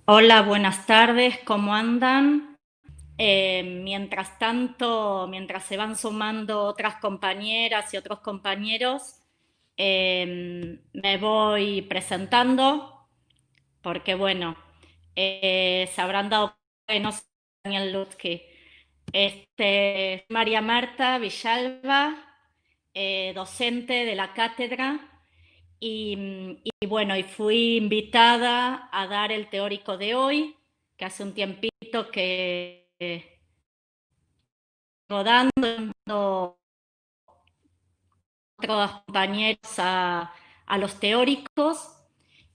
Hola, buenas tardes, ¿cómo andan? Mientras tanto, mientras se van sumando otras compañeras y otros compañeros, me voy presentando porque, bueno, se habrán dado cuenta que no soy Daniel Lutzky. María Marta Villalba, docente de la cátedra y bueno, y fui invitada a dar el teórico de hoy, que hace un tiempito que rodando otros compañeros a los teóricos.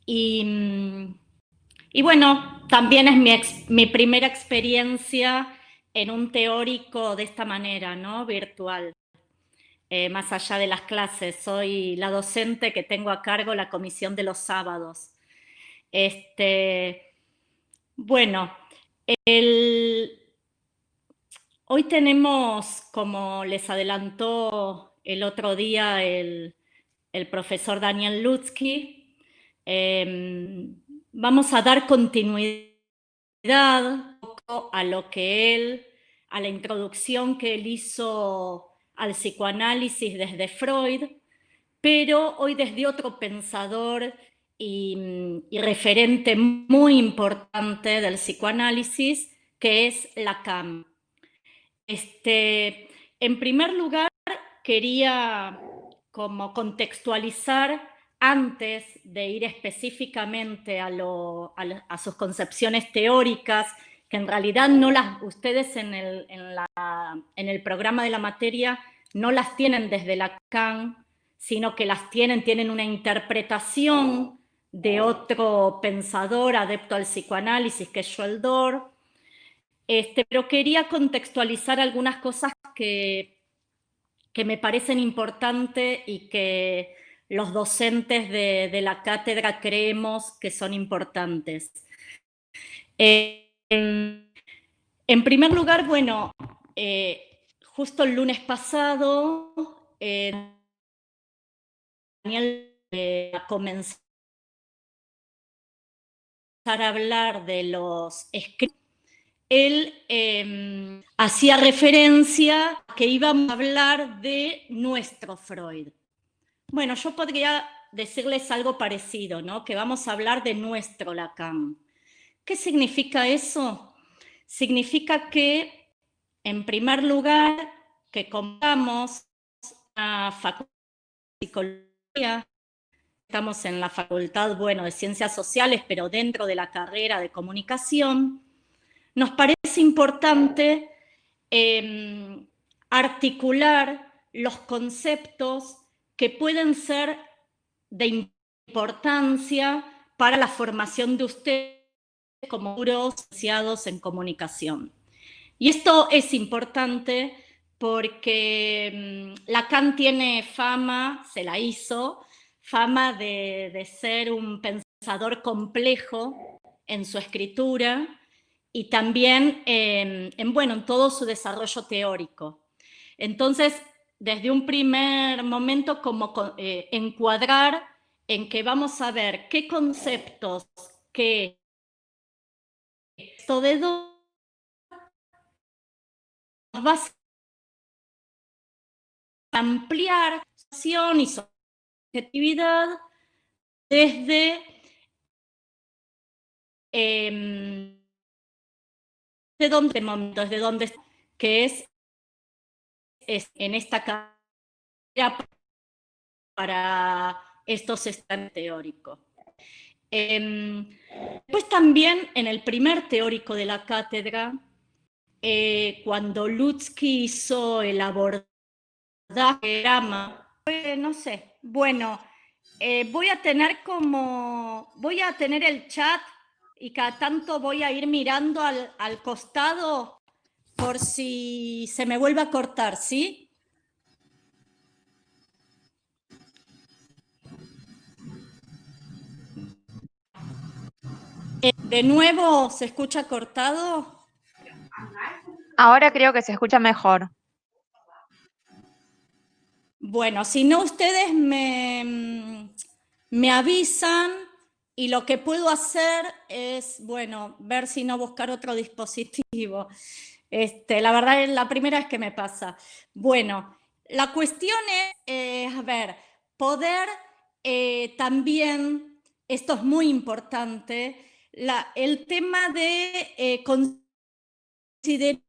Y, y bueno, también es mi primera experiencia en un teórico de esta manera, ¿no? Virtual. Más allá de las clases, soy la docente que tengo a cargo la comisión de los sábados. Este, bueno, el, hoy tenemos, como les adelantó el otro día el profesor Daniel Lutzky, vamos a dar continuidad a lo que a la introducción que él hizo al psicoanálisis desde Freud, pero hoy desde otro pensador y referente muy importante del psicoanálisis, que es Lacan. En primer lugar, quería como contextualizar antes de ir específicamente a sus concepciones teóricas, que en realidad no las, ustedes en el programa de la materia no las tienen desde Lacan, sino que tienen una interpretación de otro pensador adepto al psicoanálisis, que es Schoeldorf. Pero quería contextualizar algunas cosas que me parecen importantes y que los docentes de la cátedra creemos que son importantes. En primer lugar, bueno, justo el lunes pasado, Daniel comenzó a hablar de los escritos. Él hacía referencia a que íbamos a hablar de nuestro Freud. Bueno, yo podría decirles algo parecido, ¿no? Que vamos a hablar de nuestro Lacan. ¿Qué significa eso? Significa que, en primer lugar, que compramos una facultad de psicología, estamos en la facultad, bueno, de ciencias sociales, pero dentro de la carrera de comunicación, nos parece importante articular los conceptos que pueden ser de importancia para la formación de ustedes como futuros licenciados en comunicación. Y esto es importante porque Lacan tiene fama, se la hizo, fama de ser un pensador complejo en su escritura y también en todo su desarrollo teórico. Entonces, desde un primer momento, como encuadrar en que vamos a ver qué conceptos, qué esto de dos va a ampliar y subjetividad desde de dónde momento, desde dónde que es en esta carrera para estos estudiantes teóricos. Pues también en el primer teórico de la cátedra, cuando Lutzky hizo el abordaje del drama, no sé, bueno, voy a tener el chat y cada tanto voy a ir mirando al costado por si se me vuelve a cortar, ¿sí? De nuevo, ¿se escucha cortado? Ahora creo que se escucha mejor. Bueno, si no, ustedes me avisan Y lo que puedo hacer es, bueno, ver si no buscar otro dispositivo. La verdad es la primera vez que me pasa. Bueno, la cuestión es, a ver, poder también, esto es muy importante, el tema de considerar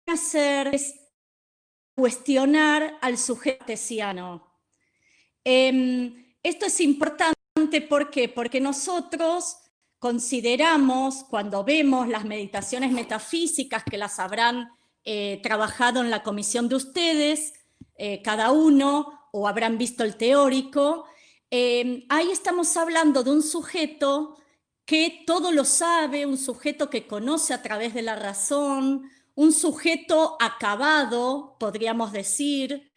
hacer es cuestionar al sujeto cartesiano. Esto es importante, ¿por qué? Porque nosotros consideramos, cuando vemos las meditaciones metafísicas, que las habrán trabajado en la comisión de ustedes, cada uno, o habrán visto el teórico, ahí estamos hablando de un sujeto que todo lo sabe, un sujeto que conoce a través de la razón, un sujeto acabado, podríamos decir.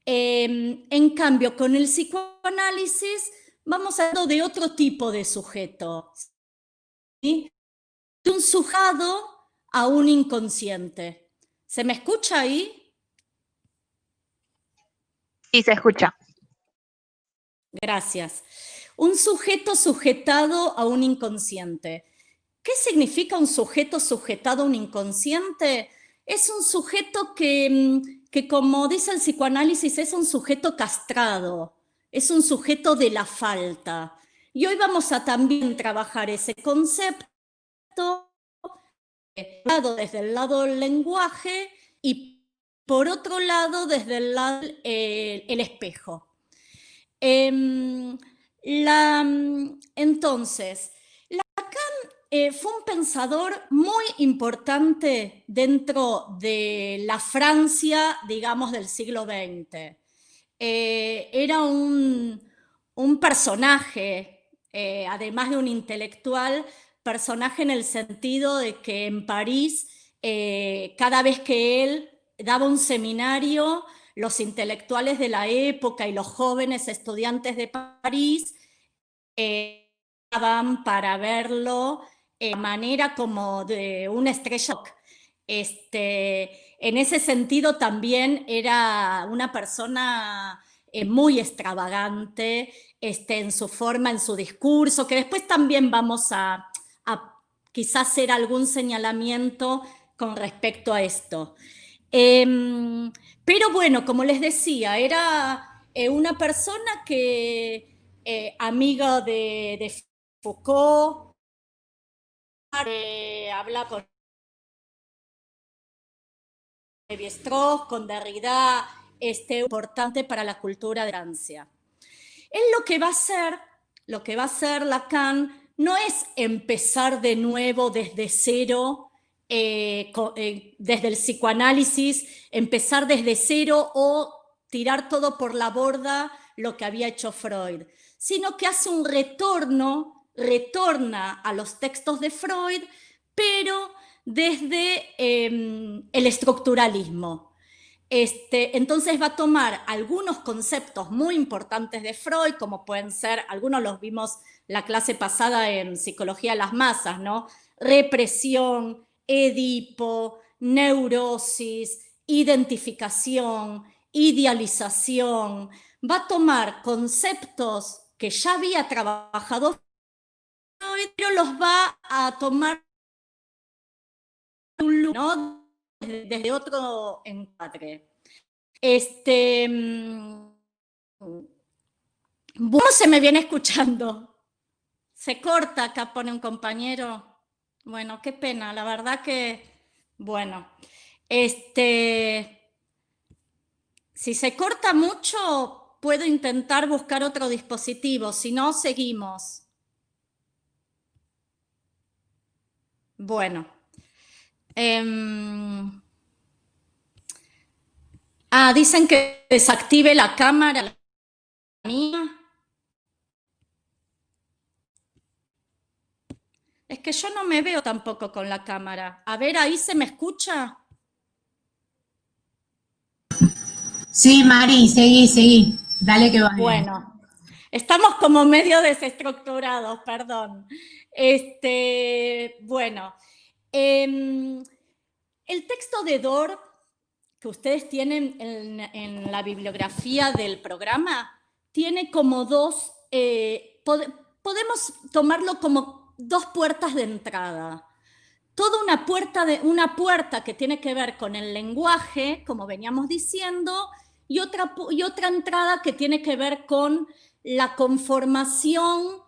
En cambio, con el psicoanálisis vamos hablando de otro tipo de sujeto, ¿sí? De un sujeto a un inconsciente. ¿Se me escucha ahí? Sí, se escucha. Gracias. Un sujeto sujetado a un inconsciente. ¿Qué significa un sujeto sujetado a un inconsciente? Es un sujeto que, como dice el psicoanálisis, es un sujeto castrado, es un sujeto de la falta. Y hoy vamos a también trabajar ese concepto desde el lado del lenguaje y por otro lado desde el lado el espejo. Entonces, Lacan fue un pensador muy importante dentro de la Francia, digamos, del siglo XX. Era un personaje, además de un intelectual, personaje en el sentido de que en París, cada vez que él daba un seminario, los intelectuales de la época y los jóvenes estudiantes de París estaban para verlo de manera como de una estrella. En ese sentido también era una persona muy extravagante en su forma, en su discurso, que después también vamos a quizás hacer algún señalamiento con respecto a esto. Pero bueno, como les decía, era una persona que, amiga de Foucault, habla con Levi-Strauss, con Derrida, importante para la cultura de Francia. Él lo que va a hacer Lacan no es empezar de nuevo desde cero, desde el psicoanálisis, empezar desde cero o tirar todo por la borda lo que había hecho Freud, sino que hace un retorna a los textos de Freud, pero desde el estructuralismo. Entonces va a tomar algunos conceptos muy importantes de Freud, como pueden ser, algunos los vimos la clase pasada en Psicología de las Masas, ¿no? Represión, Edipo, neurosis, identificación, idealización. Va a tomar conceptos que ya había trabajado Freud, pero los va a tomar, ¿no? Desde otro encuadre. ¿Cómo se me viene escuchando? Se corta, acá pone un compañero. Bueno, qué pena, la verdad que, bueno, si se corta mucho, puedo intentar buscar otro dispositivo, si no, seguimos. Bueno. Dicen que desactive la cámara, la mía. Es que yo no me veo tampoco con la cámara. A ver, ¿ahí se me escucha? Sí, Mari, seguí. Dale que va bien. Bueno, estamos como medio desestructurados, perdón. Bueno, el texto de Dor que ustedes tienen en la bibliografía del programa tiene como dos podemos tomarlo como dos puertas de entrada. Toda una puerta que tiene que ver con el lenguaje, como veníamos diciendo, y otra entrada que tiene que ver con la conformación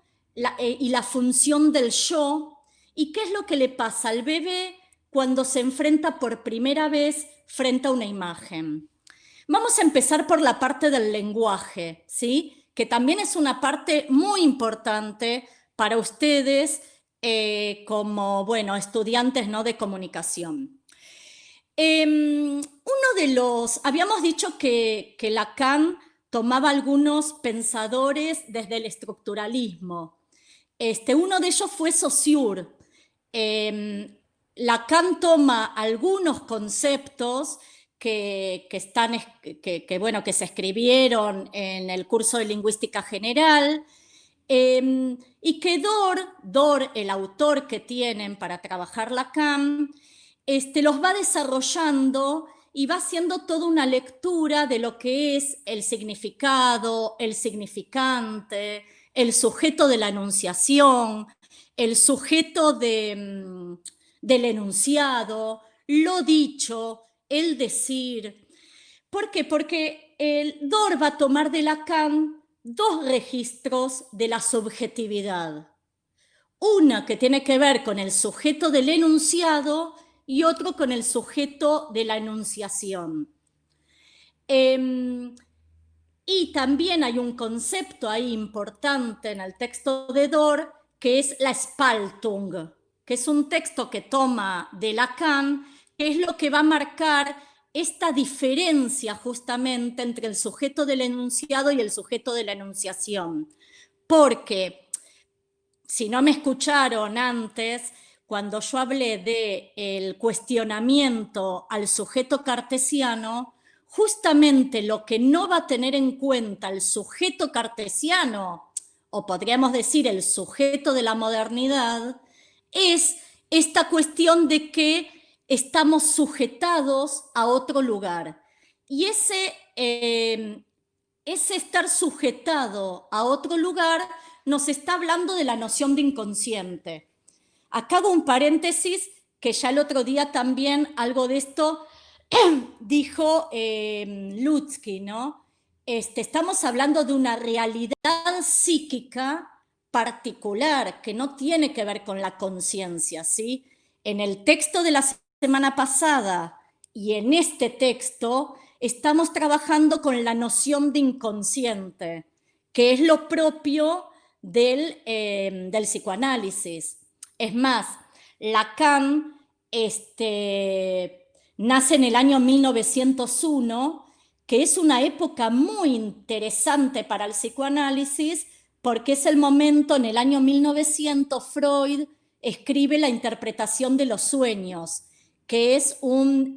y la función del yo, y qué es lo que le pasa al bebé cuando se enfrenta por primera vez frente a una imagen. Vamos a empezar por la parte del lenguaje, ¿sí? Que también es una parte muy importante para ustedes como, bueno, estudiantes, ¿no?, de comunicación. Habíamos dicho que Lacan tomaba algunos pensadores desde el estructuralismo. Uno de ellos fue Saussure. Lacan toma algunos conceptos que se escribieron en el curso de Lingüística General, y que Dor, el autor que tienen para trabajar Lacan, los va desarrollando y va haciendo toda una lectura de lo que es el significado, el significante, el sujeto de la enunciación, el sujeto del enunciado, lo dicho, el decir. ¿Por qué? Porque Dor va a tomar de Lacan dos registros de la subjetividad. Una que tiene que ver con el sujeto del enunciado y otro con el sujeto de la enunciación. Y también hay un concepto ahí importante en el texto de Dor, que es la Spaltung, que es un texto que toma de Lacan, que es lo que va a marcar esta diferencia justamente entre el sujeto del enunciado y el sujeto de la enunciación. Porque, si no me escucharon antes, cuando yo hablé del cuestionamiento al sujeto cartesiano, justamente lo que no va a tener en cuenta el sujeto cartesiano, o podríamos decir el sujeto de la modernidad, es esta cuestión de que estamos sujetados a otro lugar. Y ese estar sujetado a otro lugar nos está hablando de la noción de inconsciente. Acá hago un paréntesis, que ya el otro día también algo de esto dijo Lutsky, ¿no? Estamos hablando de una realidad psíquica particular que no tiene que ver con la conciencia, ¿sí? En el texto de la semana pasada y en este texto estamos trabajando con la noción de inconsciente, que es lo propio del psicoanálisis. Es más, Lacan nace en el año 1901, que es una época muy interesante para el psicoanálisis, porque es el momento, en el año 1900, Freud escribe La interpretación de los sueños, que es un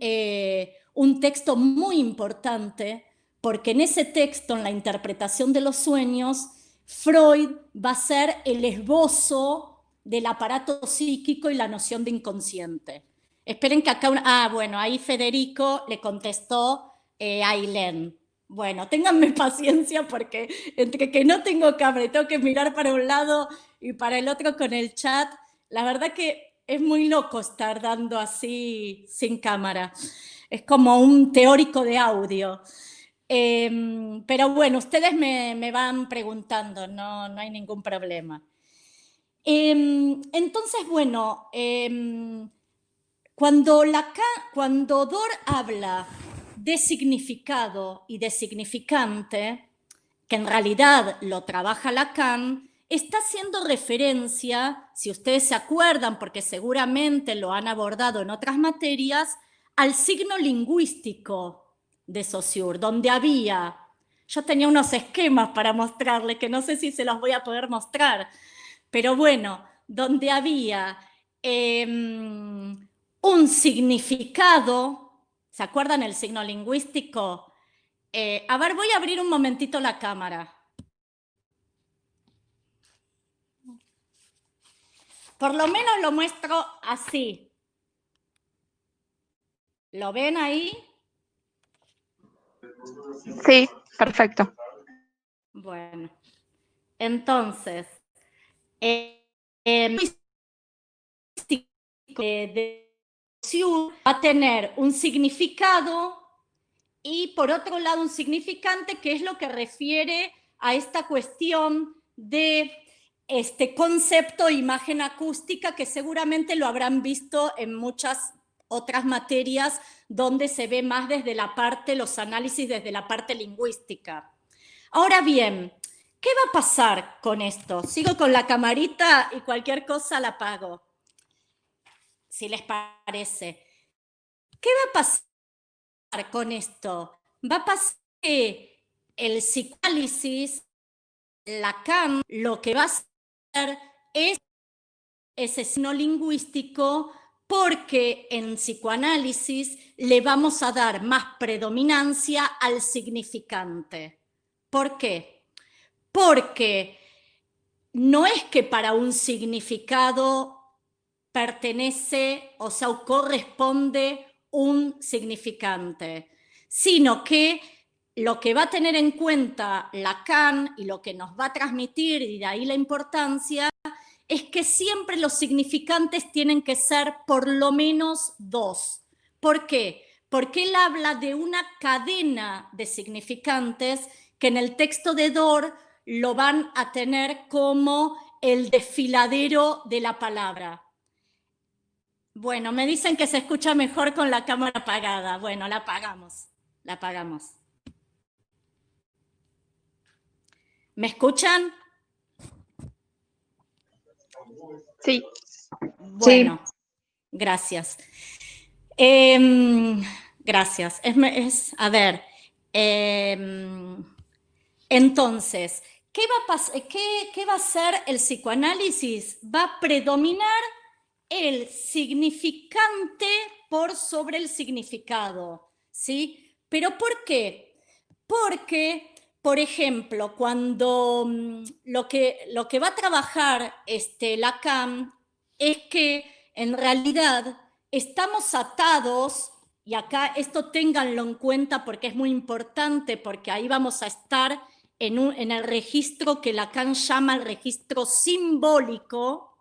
texto muy importante, porque en ese texto, en la interpretación de los sueños, Freud va a ser el esbozo del aparato psíquico y la noción de inconsciente. Esperen que acá... bueno, ahí Federico le contestó a Ailén. Bueno, ténganme paciencia porque entre que no tengo cámara y tengo que mirar para un lado y para el otro con el chat, la verdad que es muy loco estar dando así sin cámara. Es como un teórico de audio. Pero bueno, ustedes me van preguntando, no hay ningún problema. Entonces, bueno, cuando Dor habla de significado y de significante, que en realidad lo trabaja Lacan, está haciendo referencia, si ustedes se acuerdan, porque seguramente lo han abordado en otras materias, al signo lingüístico de Saussure, donde había... Yo tenía unos esquemas para mostrarles, que no sé si se los voy a poder mostrar, pero bueno, donde había un significado, ¿se acuerdan el signo lingüístico? A ver, voy a abrir un momentito la cámara. Por lo menos lo muestro así. ¿Lo ven ahí? Sí, perfecto. Bueno. Entonces, va a tener un significado y por otro lado un significante, que es lo que refiere a esta cuestión de este concepto imagen acústica, que seguramente lo habrán visto en muchas otras materias donde se ve más desde la parte, los análisis desde la parte lingüística. Ahora bien, ¿qué va a pasar con esto? Sigo con la camarita y cualquier cosa la apago, si les parece. ¿Qué va a pasar con esto? Va a pasar que el psicoanálisis, Lacan, lo que va a hacer es ese signo lingüístico, porque en psicoanálisis le vamos a dar más predominancia al significante. ¿Por qué? Porque no es que para un significado pertenece, o sea, o corresponde un significante, sino que lo que va a tener en cuenta Lacan y lo que nos va a transmitir, y de ahí la importancia, es que siempre los significantes tienen que ser por lo menos dos. ¿Por qué? Porque él habla de una cadena de significantes que en el texto de Dor lo van a tener como el desfiladero de la palabra. Bueno, me dicen que se escucha mejor con la cámara apagada. Bueno, la apagamos, la apagamos. ¿Me escuchan? Sí. Bueno, gracias. Gracias. A ver, entonces, ¿qué va a hacer el psicoanálisis? Va a predominar el significante por sobre el significado, ¿sí? ¿Pero por qué? Porque, por ejemplo, cuando lo que va a trabajar Lacan es que en realidad estamos atados, y acá esto ténganlo en cuenta porque es muy importante, porque ahí vamos a estar en el registro que Lacan llama el registro simbólico.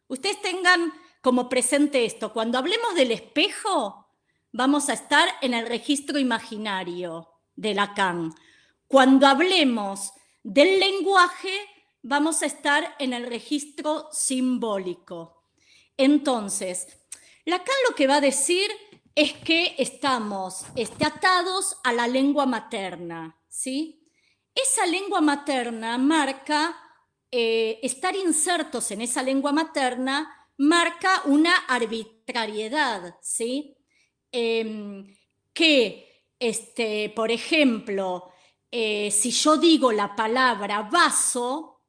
Ustedes tengan como presente esto. Cuando hablemos del espejo, vamos a estar en el registro imaginario de Lacan. Cuando hablemos del lenguaje, vamos a estar en el registro simbólico. Entonces, Lacan lo que va a decir es que estamos atados a la lengua materna, ¿sí? Esa lengua materna marca, estar insertos en esa lengua materna marca una arbitrariedad, ¿sí? Por ejemplo, si yo digo la palabra vaso,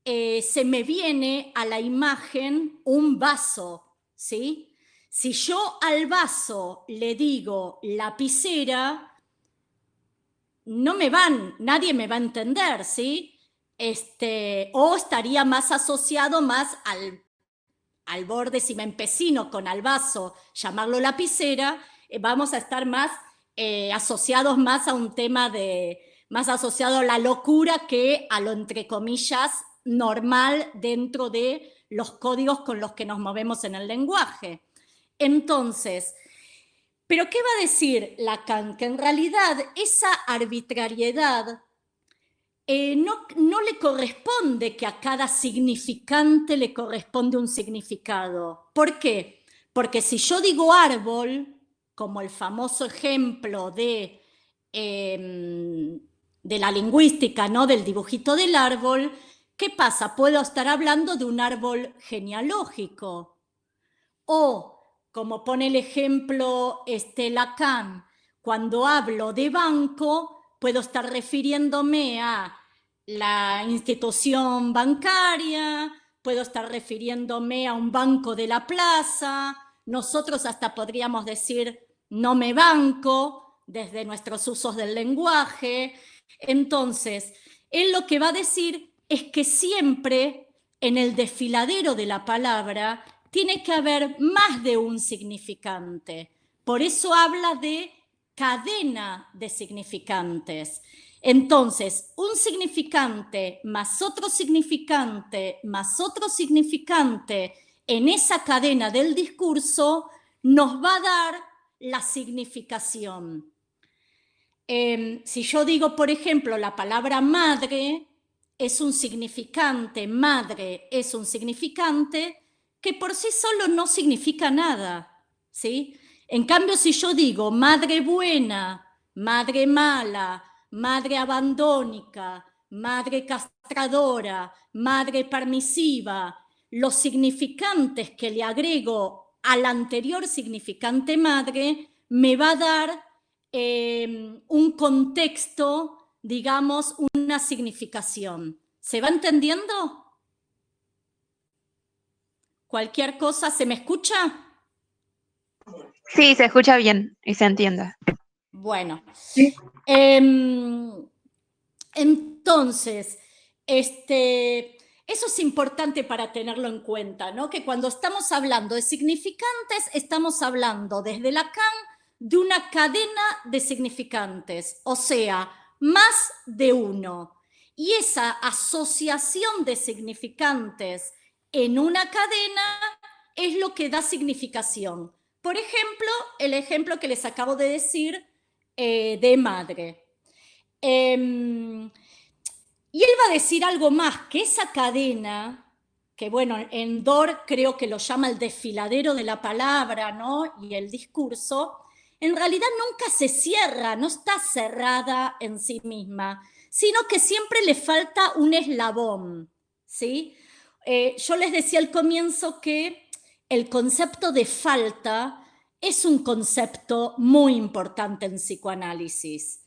se me viene a la imagen un vaso, ¿sí? Si yo al vaso le digo lapicera, nadie me va a entender, ¿sí? O estaría más asociado más al borde, si me empecino con al vaso, llamarlo lapicera, vamos a estar más asociados más a un tema más asociado a la locura que a lo, entre comillas, normal dentro de los códigos con los que nos movemos en el lenguaje. Entonces, ¿pero qué va a decir Lacan? Que en realidad esa arbitrariedad no le corresponde que a cada significante le corresponde un significado. ¿Por qué? Porque si yo digo árbol, como el famoso ejemplo de la lingüística, ¿no? Del dibujito del árbol, ¿qué pasa? Puedo estar hablando de un árbol genealógico. O, como pone el ejemplo Lacan, cuando hablo de banco, puedo estar refiriéndome a la institución bancaria, puedo estar refiriéndome a un banco de la plaza, nosotros hasta podríamos decir no me banco desde nuestros usos del lenguaje. Entonces, él lo que va a decir es que siempre en el desfiladero de la palabra tiene que haber más de un significante. Por eso habla de cadena de significantes. Entonces, un significante más otro significante más otro significante en esa cadena del discurso nos va a dar la significación. Si yo digo, por ejemplo, la palabra madre es un significante, madre es un significante que por sí solo no significa nada, ¿sí? En cambio, si yo digo madre buena, madre mala, madre abandónica, madre castradora, madre permisiva, los significantes que le agrego al anterior significante madre me va a dar un contexto, digamos, una significación. ¿Se va entendiendo? ¿Cualquier cosa se me escucha? Sí, se escucha bien y se entiende. Bueno, Sí. entonces, eso es importante para tenerlo en cuenta, ¿no? Que cuando estamos hablando de significantes, estamos hablando desde Lacan de una cadena de significantes, o sea, más de uno. Y esa asociación de significantes en una cadena es lo que da significación. Por ejemplo, el ejemplo que les acabo de decir de madre. Y él va a decir algo más, que esa cadena, que bueno, en Dor creo que lo llama el desfiladero de la palabra, ¿no? Y el discurso, en realidad nunca se cierra, no está cerrada en sí misma, sino que siempre le falta un eslabón, ¿sí? Yo les decía al comienzo que el concepto de falta es un concepto muy importante en psicoanálisis.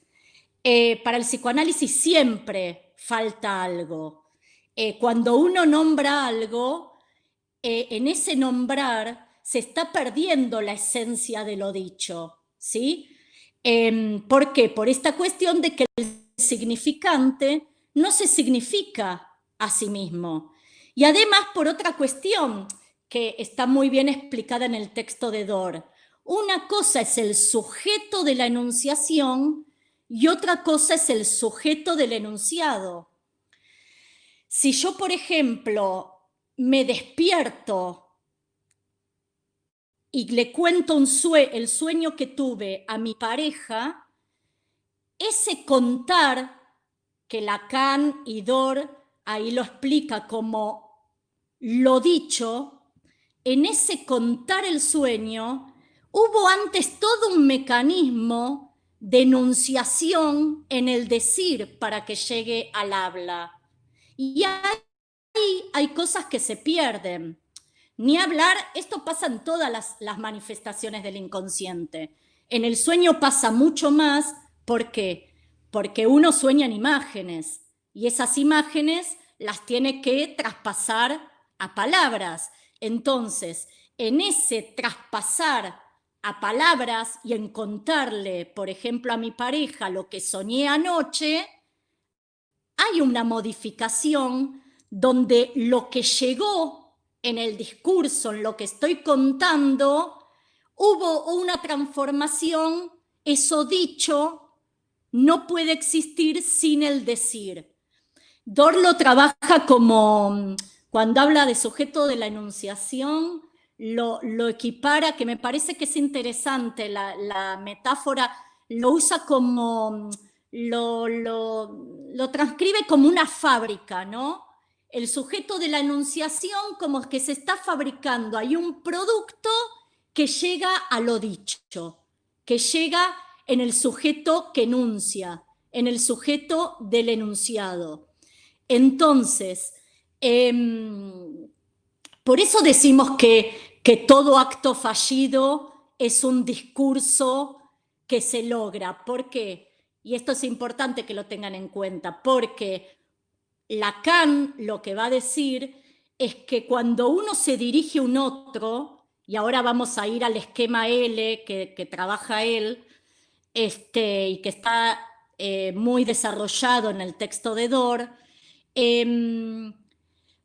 Para el psicoanálisis siempre falta algo. Cuando uno nombra algo, en ese nombrar se está perdiendo la esencia de lo dicho, ¿sí? ¿Por qué? Por esta cuestión de que el significante no se significa a sí mismo. Y además por otra cuestión que está muy bien explicada en el texto de Dor. Una cosa es el sujeto de la enunciación y otra cosa es el sujeto del enunciado. Si yo, por ejemplo, me despierto y le cuento el sueño que tuve a mi pareja, ese contar, que Lacan y Dor ahí lo explica como lo dicho, en ese contar el sueño hubo antes todo un mecanismo de enunciación en el decir para que llegue al habla. Y ahí hay cosas que se pierden. Ni hablar, esto pasa en todas las manifestaciones del inconsciente. En el sueño pasa mucho más, ¿por qué? Porque uno sueña en imágenes y esas imágenes las tiene que traspasar a palabras. Entonces, en ese traspasar a palabras y en contarle, por ejemplo, a mi pareja lo que soñé anoche, hay una modificación donde lo que llegó en el discurso, en lo que estoy contando, hubo una transformación, eso dicho no puede existir sin el decir. Dor lo trabaja como, cuando habla de sujeto de la enunciación, lo equipara, que me parece que es interesante, la metáfora lo usa como, lo transcribe como una fábrica, ¿no? El sujeto de la enunciación como que se está fabricando, hay un producto que llega a lo dicho, que llega en el sujeto que enuncia, en el sujeto del enunciado. Entonces, por eso decimos que todo acto fallido es un discurso que se logra. ¿Por qué? Y esto es importante que lo tengan en cuenta, porque Lacan lo que va a decir es que cuando uno se dirige a un otro, y ahora vamos a ir al esquema L que trabaja él, y que está muy desarrollado en el texto de Dor,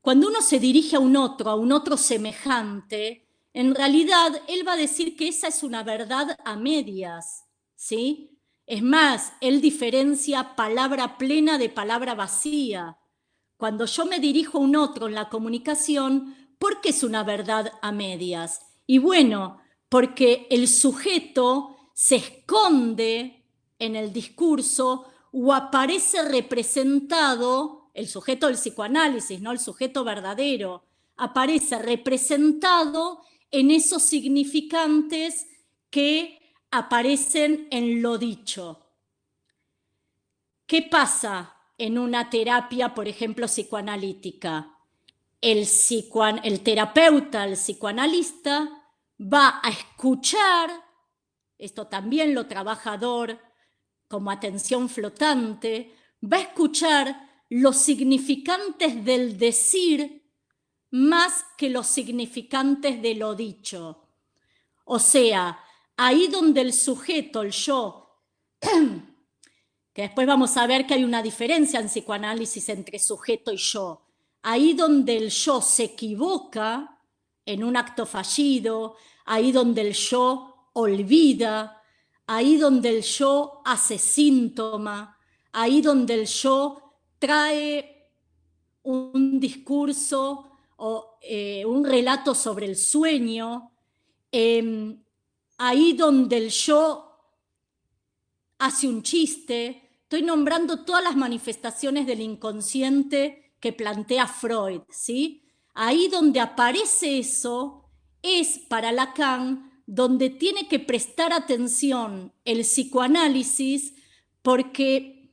cuando uno se dirige a un otro semejante, en realidad él va a decir que esa es una verdad a medias, ¿sí? Es más, él diferencia palabra plena de palabra vacía. Cuando yo me dirijo a un otro en la comunicación, ¿por qué es una verdad a medias? Y bueno, porque el sujeto se esconde en el discurso o aparece representado, el sujeto del psicoanálisis, no el sujeto verdadero, aparece representado en esos significantes que aparecen en lo dicho. ¿Qué pasa en una terapia, por ejemplo, psicoanalítica? El terapeuta, el psicoanalista, va a escuchar, esto también lo trabajador como atención flotante, va a escuchar los significantes del decir más que los significantes de lo dicho. O sea, ahí donde el sujeto, el yo, que después vamos a ver que hay una diferencia en psicoanálisis entre sujeto y yo, ahí donde el yo se equivoca en un acto fallido, ahí donde el yo olvida, ahí donde el yo hace síntoma, ahí donde el yo trae un discurso o un relato sobre el sueño, ahí donde el yo hace un chiste. Estoy nombrando todas las manifestaciones del inconsciente que plantea Freud, ¿sí? Ahí donde aparece eso es para Lacan donde tiene que prestar atención el psicoanálisis porque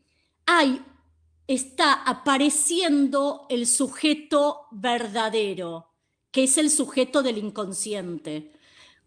está apareciendo el sujeto verdadero, que es el sujeto del inconsciente.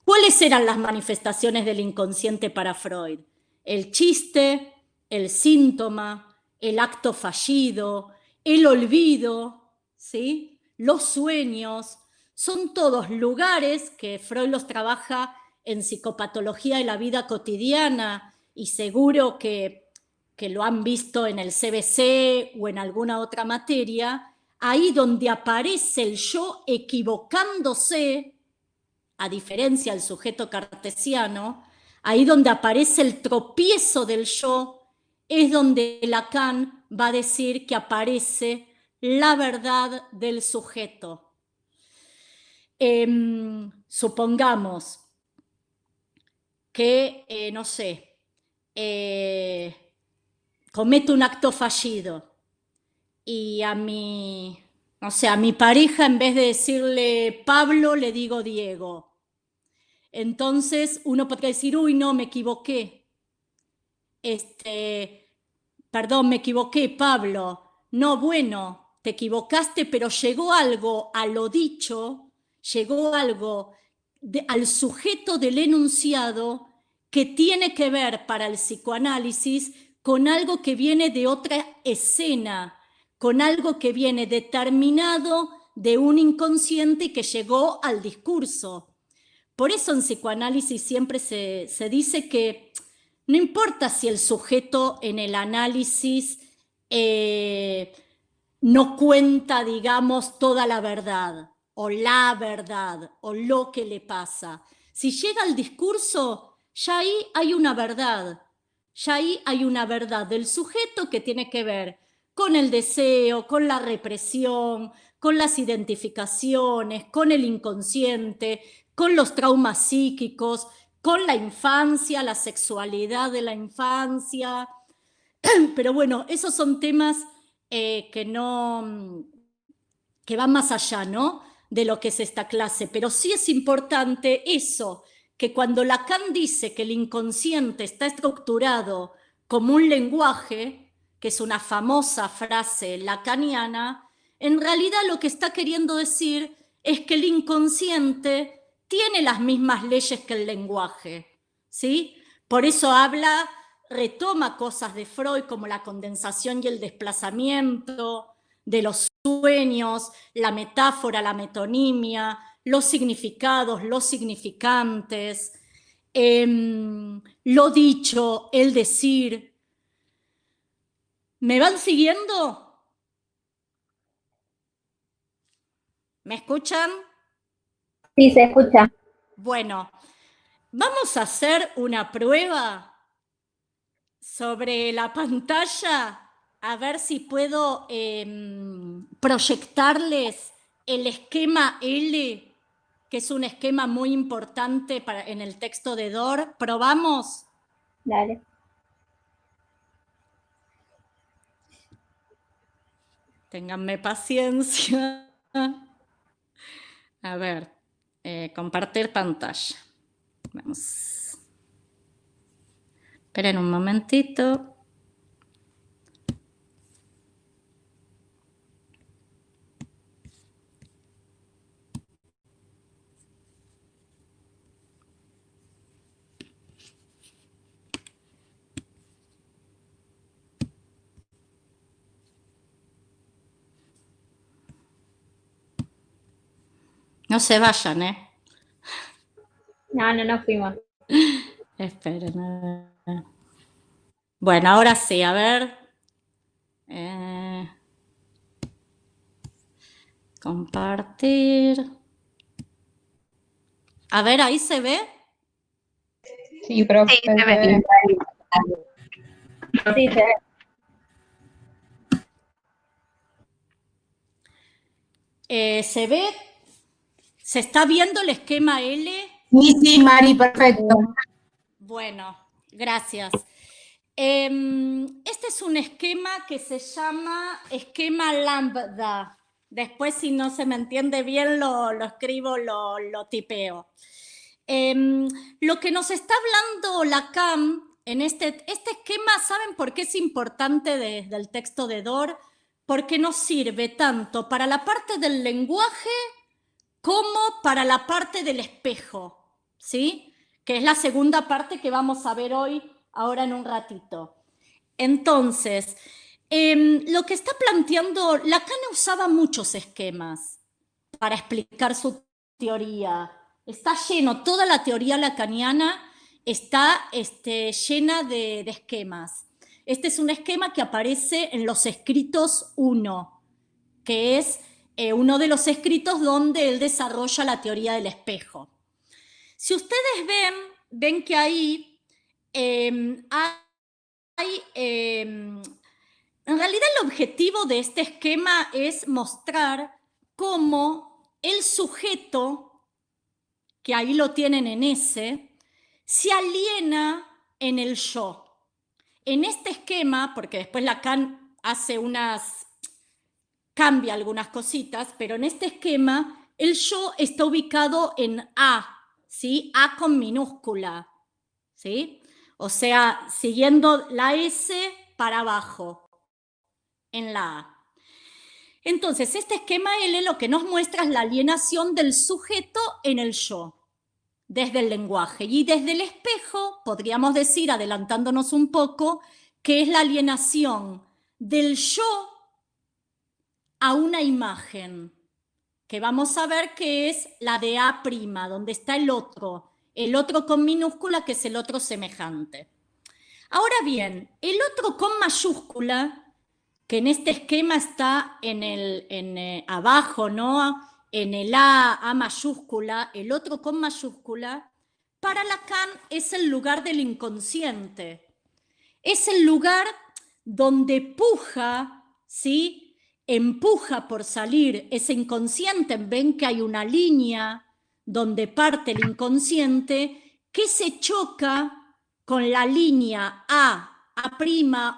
¿Cuáles eran las manifestaciones del inconsciente para Freud? El chiste, el síntoma, el acto fallido, el olvido, ¿sí? Los sueños, son todos lugares que Freud los trabaja en psicopatología de la vida cotidiana y seguro que lo han visto en el CBC o en alguna otra materia, ahí donde aparece el yo equivocándose, a diferencia del sujeto cartesiano, ahí donde aparece el tropiezo del yo, es donde Lacan va a decir que aparece la verdad del sujeto. Supongamos que, no sé, cometo un acto fallido y a mi pareja, en vez de decirle Pablo, le digo Diego. Entonces uno podría decir, uy, no, me equivoqué. Perdón, me equivoqué, Pablo. No, bueno, te equivocaste, pero llegó algo a lo dicho, llegó algo al sujeto del enunciado que tiene que ver para el psicoanálisis con algo que viene de otra escena, con algo que viene determinado de un inconsciente y que llegó al discurso. Por eso en psicoanálisis siempre se dice que no importa si el sujeto en el análisis no cuenta, digamos, toda la verdad o lo que le pasa. Si llega al discurso, ya ahí hay una verdad. Ya ahí hay una verdad del sujeto que tiene que ver con el deseo, con la represión, con las identificaciones, con el inconsciente, con los traumas psíquicos, con la infancia, la sexualidad de la infancia. Pero bueno, esos son temas que van más allá, ¿no?, de lo que es esta clase. Pero sí es importante eso, que cuando Lacan dice que el inconsciente está estructurado como un lenguaje, que es una famosa frase lacaniana, en realidad lo que está queriendo decir es que el inconsciente tiene las mismas leyes que el lenguaje, ¿sí? Por eso retoma cosas de Freud como la condensación y el desplazamiento, de los sueños, la metáfora, la metonimia, los significados, los significantes, lo dicho, el decir. ¿Me van siguiendo? ¿Me escuchan? Sí, se escucha. Bueno, vamos a hacer una prueba. sobre la pantalla, a ver si puedo proyectarles el esquema L, que es un esquema muy importante en el texto de Dor. ¿Probamos? Dale. Ténganme paciencia. A ver, compartir pantalla. Vamos. Esperen un momentito. No se vayan, ¿eh? No fuimos. Esperen. Bueno, ahora sí, a ver. Compartir. A ver, ¿ahí se ve? Sí, profe. Sí, se ve. Sí, se ve. ¿Se ve? ¿Se está viendo el esquema L? Sí, sí, Mari, perfecto. Bueno, gracias. Este es un esquema que se llama esquema lambda. Después, si no se me entiende bien, lo escribo, lo tipeo. Lo que nos está hablando Lacan en este esquema, ¿saben por qué es importante desde el texto de Dor? Porque nos sirve tanto para la parte del lenguaje como para la parte del espejo, ¿sí? Que es la segunda parte que vamos a ver hoy, ahora en un ratito. Entonces, lo que está planteando, Lacan usaba muchos esquemas para explicar su teoría. Está lleno, toda la teoría lacaniana está llena de esquemas. Este es un esquema que aparece en los escritos 1, que es uno de los escritos donde él desarrolla la teoría del espejo. Si ustedes ven que ahí hay en realidad el objetivo de este esquema es mostrar cómo el sujeto, que ahí lo tienen en ese, se aliena en el yo. En este esquema, porque después Lacan cambia algunas cositas, pero en este esquema el yo está ubicado en A, ¿sí? A con minúscula, ¿sí? O sea, siguiendo la S para abajo, en la A. Entonces, este esquema L lo que nos muestra es la alienación del sujeto en el yo, desde el lenguaje. Y desde el espejo, podríamos decir, adelantándonos un poco, que es la alienación del yo a una imagen, que vamos a ver que es la de A', donde está el otro con minúscula, que es el otro semejante. Ahora bien, el otro con mayúscula, que en este esquema está abajo, ¿no? En el A mayúscula, el otro con mayúscula, para Lacan es el lugar del inconsciente. Es el lugar donde puja, ¿sí? Empuja por salir ese inconsciente. Ven que hay una línea donde parte el inconsciente que se choca con la línea A'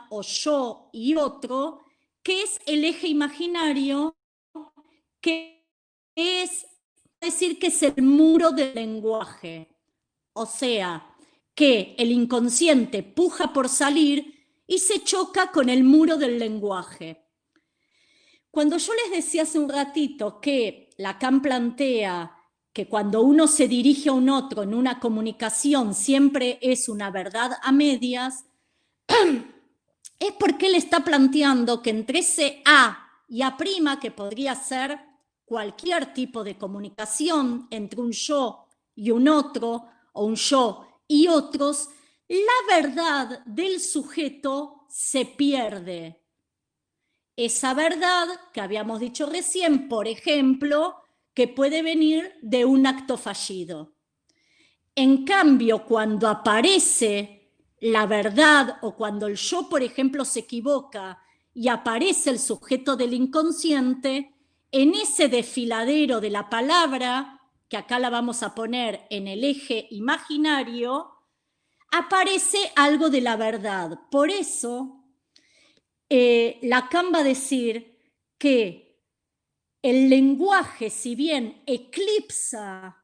o yo y otro, que es el eje imaginario, que es decir que es el muro del lenguaje. O sea, que el inconsciente puja por salir y se choca con el muro del lenguaje. Cuando yo les decía hace un ratito que Lacan plantea que cuando uno se dirige a un otro en una comunicación siempre es una verdad a medias, es porque él está planteando que entre ese A y A', que podría ser cualquier tipo de comunicación entre un yo y un otro, o un yo y otros, la verdad del sujeto se pierde. Esa verdad que habíamos dicho recién, por ejemplo, que puede venir de un acto fallido. En cambio, cuando aparece la verdad o cuando el yo, por ejemplo, se equivoca y aparece el sujeto del inconsciente, en ese desfiladero de la palabra, que acá la vamos a poner en el eje imaginario, aparece algo de la verdad. Por eso, Lacan va a decir que el lenguaje, si bien eclipsa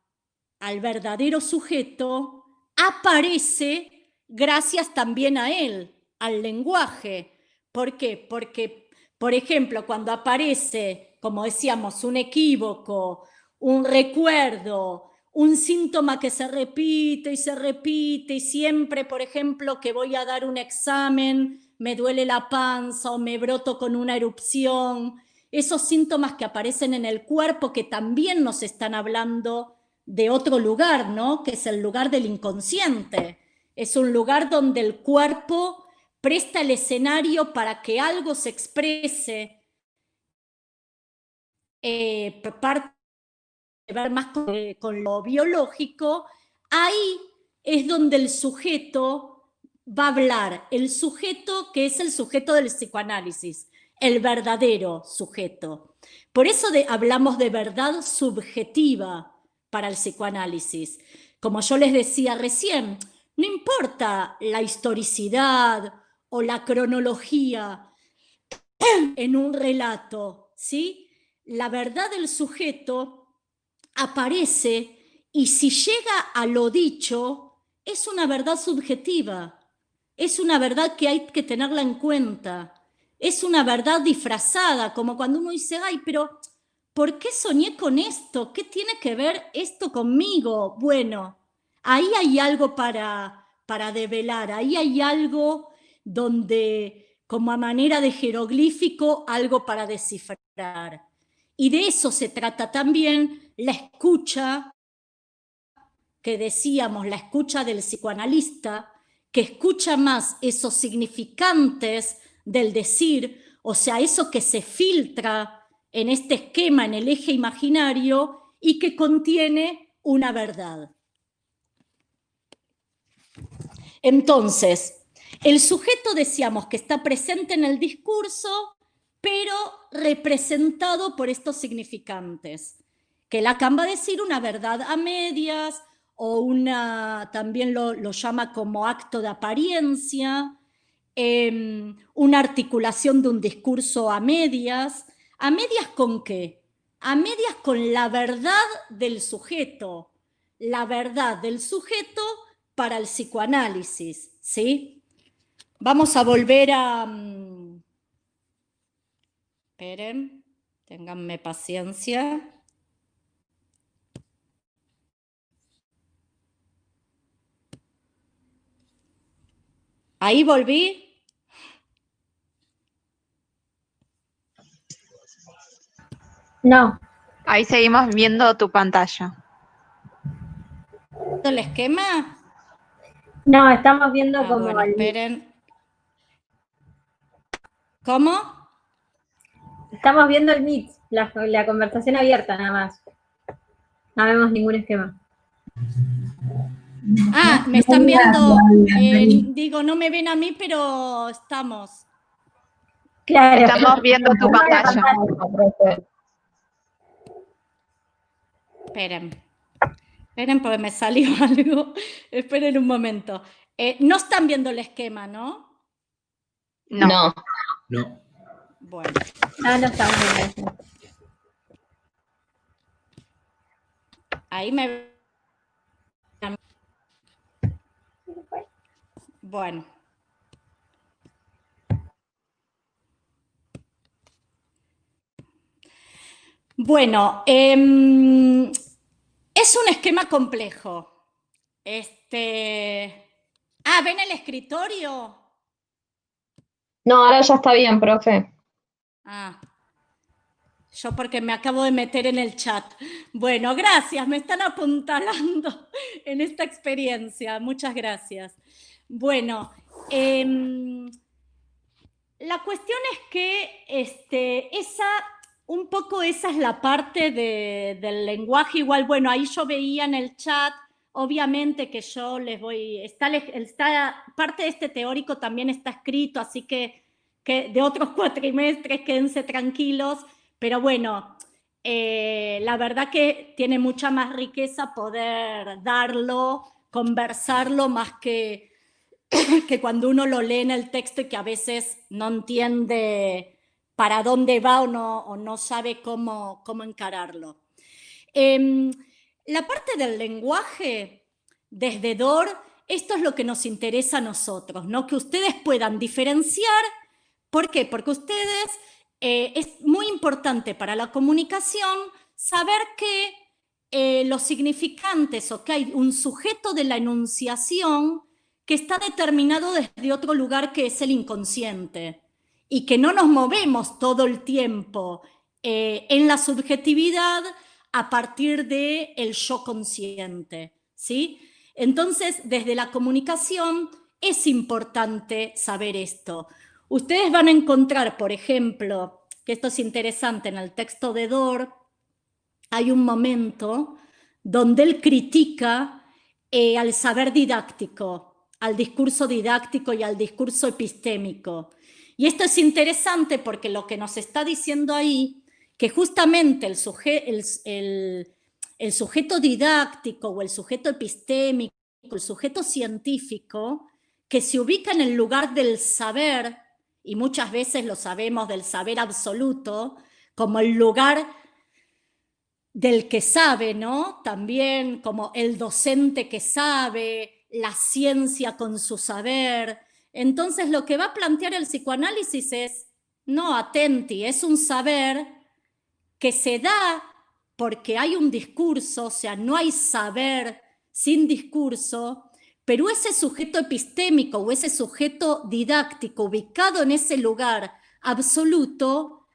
al verdadero sujeto, aparece gracias también a él, al lenguaje. ¿Por qué? Porque, por ejemplo, cuando aparece, como decíamos, un equívoco, un recuerdo, un síntoma que se repite y siempre, por ejemplo, que voy a dar un examen, me duele la panza o me broto con una erupción, esos síntomas que aparecen en el cuerpo que también nos están hablando de otro lugar, ¿no? Que es el lugar del inconsciente. Es un lugar donde el cuerpo presta el escenario para que algo se exprese, parte de ver más con lo biológico. Ahí es donde el sujeto va a hablar, el sujeto que es el sujeto del psicoanálisis, el verdadero sujeto. Por eso hablamos de verdad subjetiva para el psicoanálisis. Como yo les decía recién, no importa la historicidad o la cronología en un relato, ¿sí? La verdad del sujeto aparece y si llega a lo dicho, es una verdad subjetiva, es una verdad que hay que tenerla en cuenta, es una verdad disfrazada, como cuando uno dice, ay, pero ¿por qué soñé con esto? ¿Qué tiene que ver esto conmigo? Bueno, ahí hay algo para develar, ahí hay algo donde, como a manera de jeroglífico, algo para descifrar. Y de eso se trata también la escucha, que decíamos, la escucha del psicoanalista, que escucha más esos significantes del decir, o sea, eso que se filtra en este esquema, en el eje imaginario, y que contiene una verdad. Entonces, el sujeto decíamos que está presente en el discurso, pero representado por estos significantes, que Lacan va a decir una verdad a medias, o también lo llama como acto de apariencia, una articulación de un discurso a medias. ¿A medias con qué? A medias con la verdad del sujeto, la verdad del sujeto para el psicoanálisis, ¿sí? Vamos a volver a... esperen, ténganme paciencia. Ahí volví. No, Ahí seguimos viendo tu pantalla. ¿El esquema? no, estamos viendo Ah, como bueno, esperen. ¿Cómo? estamos viendo el Meet, la conversación abierta nada más. No vemos ningún esquema. Ah, me están viendo, digo, no me ven a mí, pero estamos. Claro. Estamos viendo tu pantalla. Esperen porque me salió algo. Esperen un momento. No están viendo el esquema, ¿no? No. No. Bueno. Ah, no estamos viendo. Ahí me... Bueno. Bueno, es un esquema complejo. ¿Ven el escritorio? No, ahora ya está bien, profe. Yo porque me acabo de meter en el chat. Bueno, gracias, me están apuntalando en esta experiencia. Muchas gracias. Bueno, la cuestión es que un poco esa es la parte del lenguaje. Igual, bueno, ahí yo veía en el chat obviamente que yo les voy, parte de este teórico también está escrito, así que de otros cuatrimestres quédense tranquilos, pero bueno, la verdad que tiene mucha más riqueza poder darlo, conversarlo, más que cuando uno lo lee en el texto y que a veces no entiende para dónde va o no sabe cómo encararlo. La parte del lenguaje, desde DOR, esto es lo que nos interesa a nosotros, ¿no? Que ustedes puedan diferenciar. ¿Por qué? Porque ustedes, es muy importante para la comunicación saber que los significantes o que hay un sujeto de la enunciación que está determinado desde otro lugar que es el inconsciente y que no nos movemos todo el tiempo en la subjetividad a partir del yo consciente, ¿sí? Entonces, desde la comunicación es importante saber esto. Ustedes van a encontrar, por ejemplo, que esto es interesante, en el texto de Dor, hay un momento donde él critica al saber didáctico, al discurso didáctico y al discurso epistémico. Y esto es interesante porque lo que nos está diciendo ahí, que justamente el sujeto didáctico o el sujeto epistémico, el sujeto científico, que se ubica en el lugar del saber, y muchas veces lo sabemos del saber absoluto, como el lugar del que sabe, ¿no? También como el docente que sabe, la ciencia con su saber. Entonces lo que va a plantear el psicoanálisis es, no, atenti, es un saber que se da porque hay un discurso, o sea, no hay saber sin discurso, pero ese sujeto epistémico o ese sujeto didáctico ubicado en ese lugar absoluto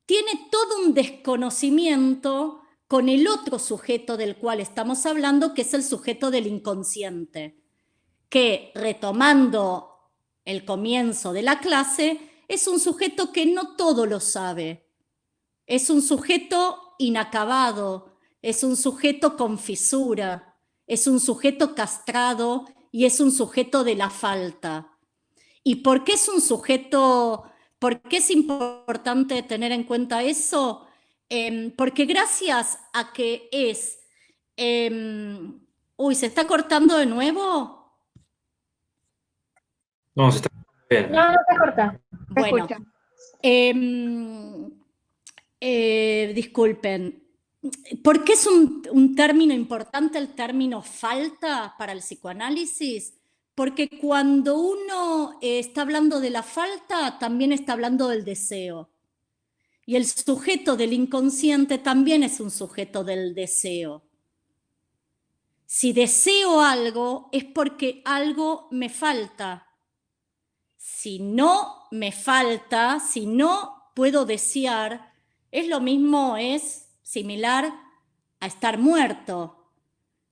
tiene todo un desconocimiento con el otro sujeto del cual estamos hablando, que es el sujeto del inconsciente, que, retomando el comienzo de la clase, es un sujeto que no todo lo sabe. Es un sujeto inacabado, es un sujeto con fisura, es un sujeto castrado y es un sujeto de la falta. ¿Y por qué es un sujeto, por qué es importante tener en cuenta eso? Porque gracias a que es... uy, ¿se está cortando de nuevo? No, se está bien. No, no se corta. Bueno, escucha. Disculpen, ¿por qué es un término importante el término falta para el psicoanálisis? Porque cuando uno está hablando de la falta, también está hablando del deseo. Y el sujeto del inconsciente también es un sujeto del deseo. Si deseo algo, es porque algo me falta. Si no me falta, si no puedo desear, es lo mismo, es similar a estar muerto.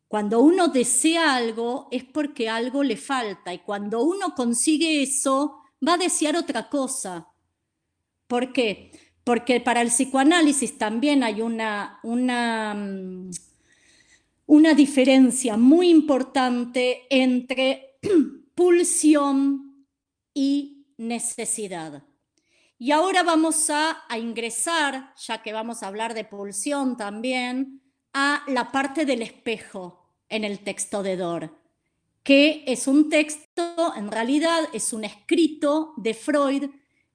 Cuando uno desea algo es porque algo le falta y cuando uno consigue eso va a desear otra cosa. ¿Por qué? Porque para el psicoanálisis también hay una diferencia muy importante entre pulsión y necesidad. Y ahora vamos a ingresar, ya que vamos a hablar de pulsión también, a la parte del espejo en el texto de Dor, que es un texto, en realidad es un escrito de Freud,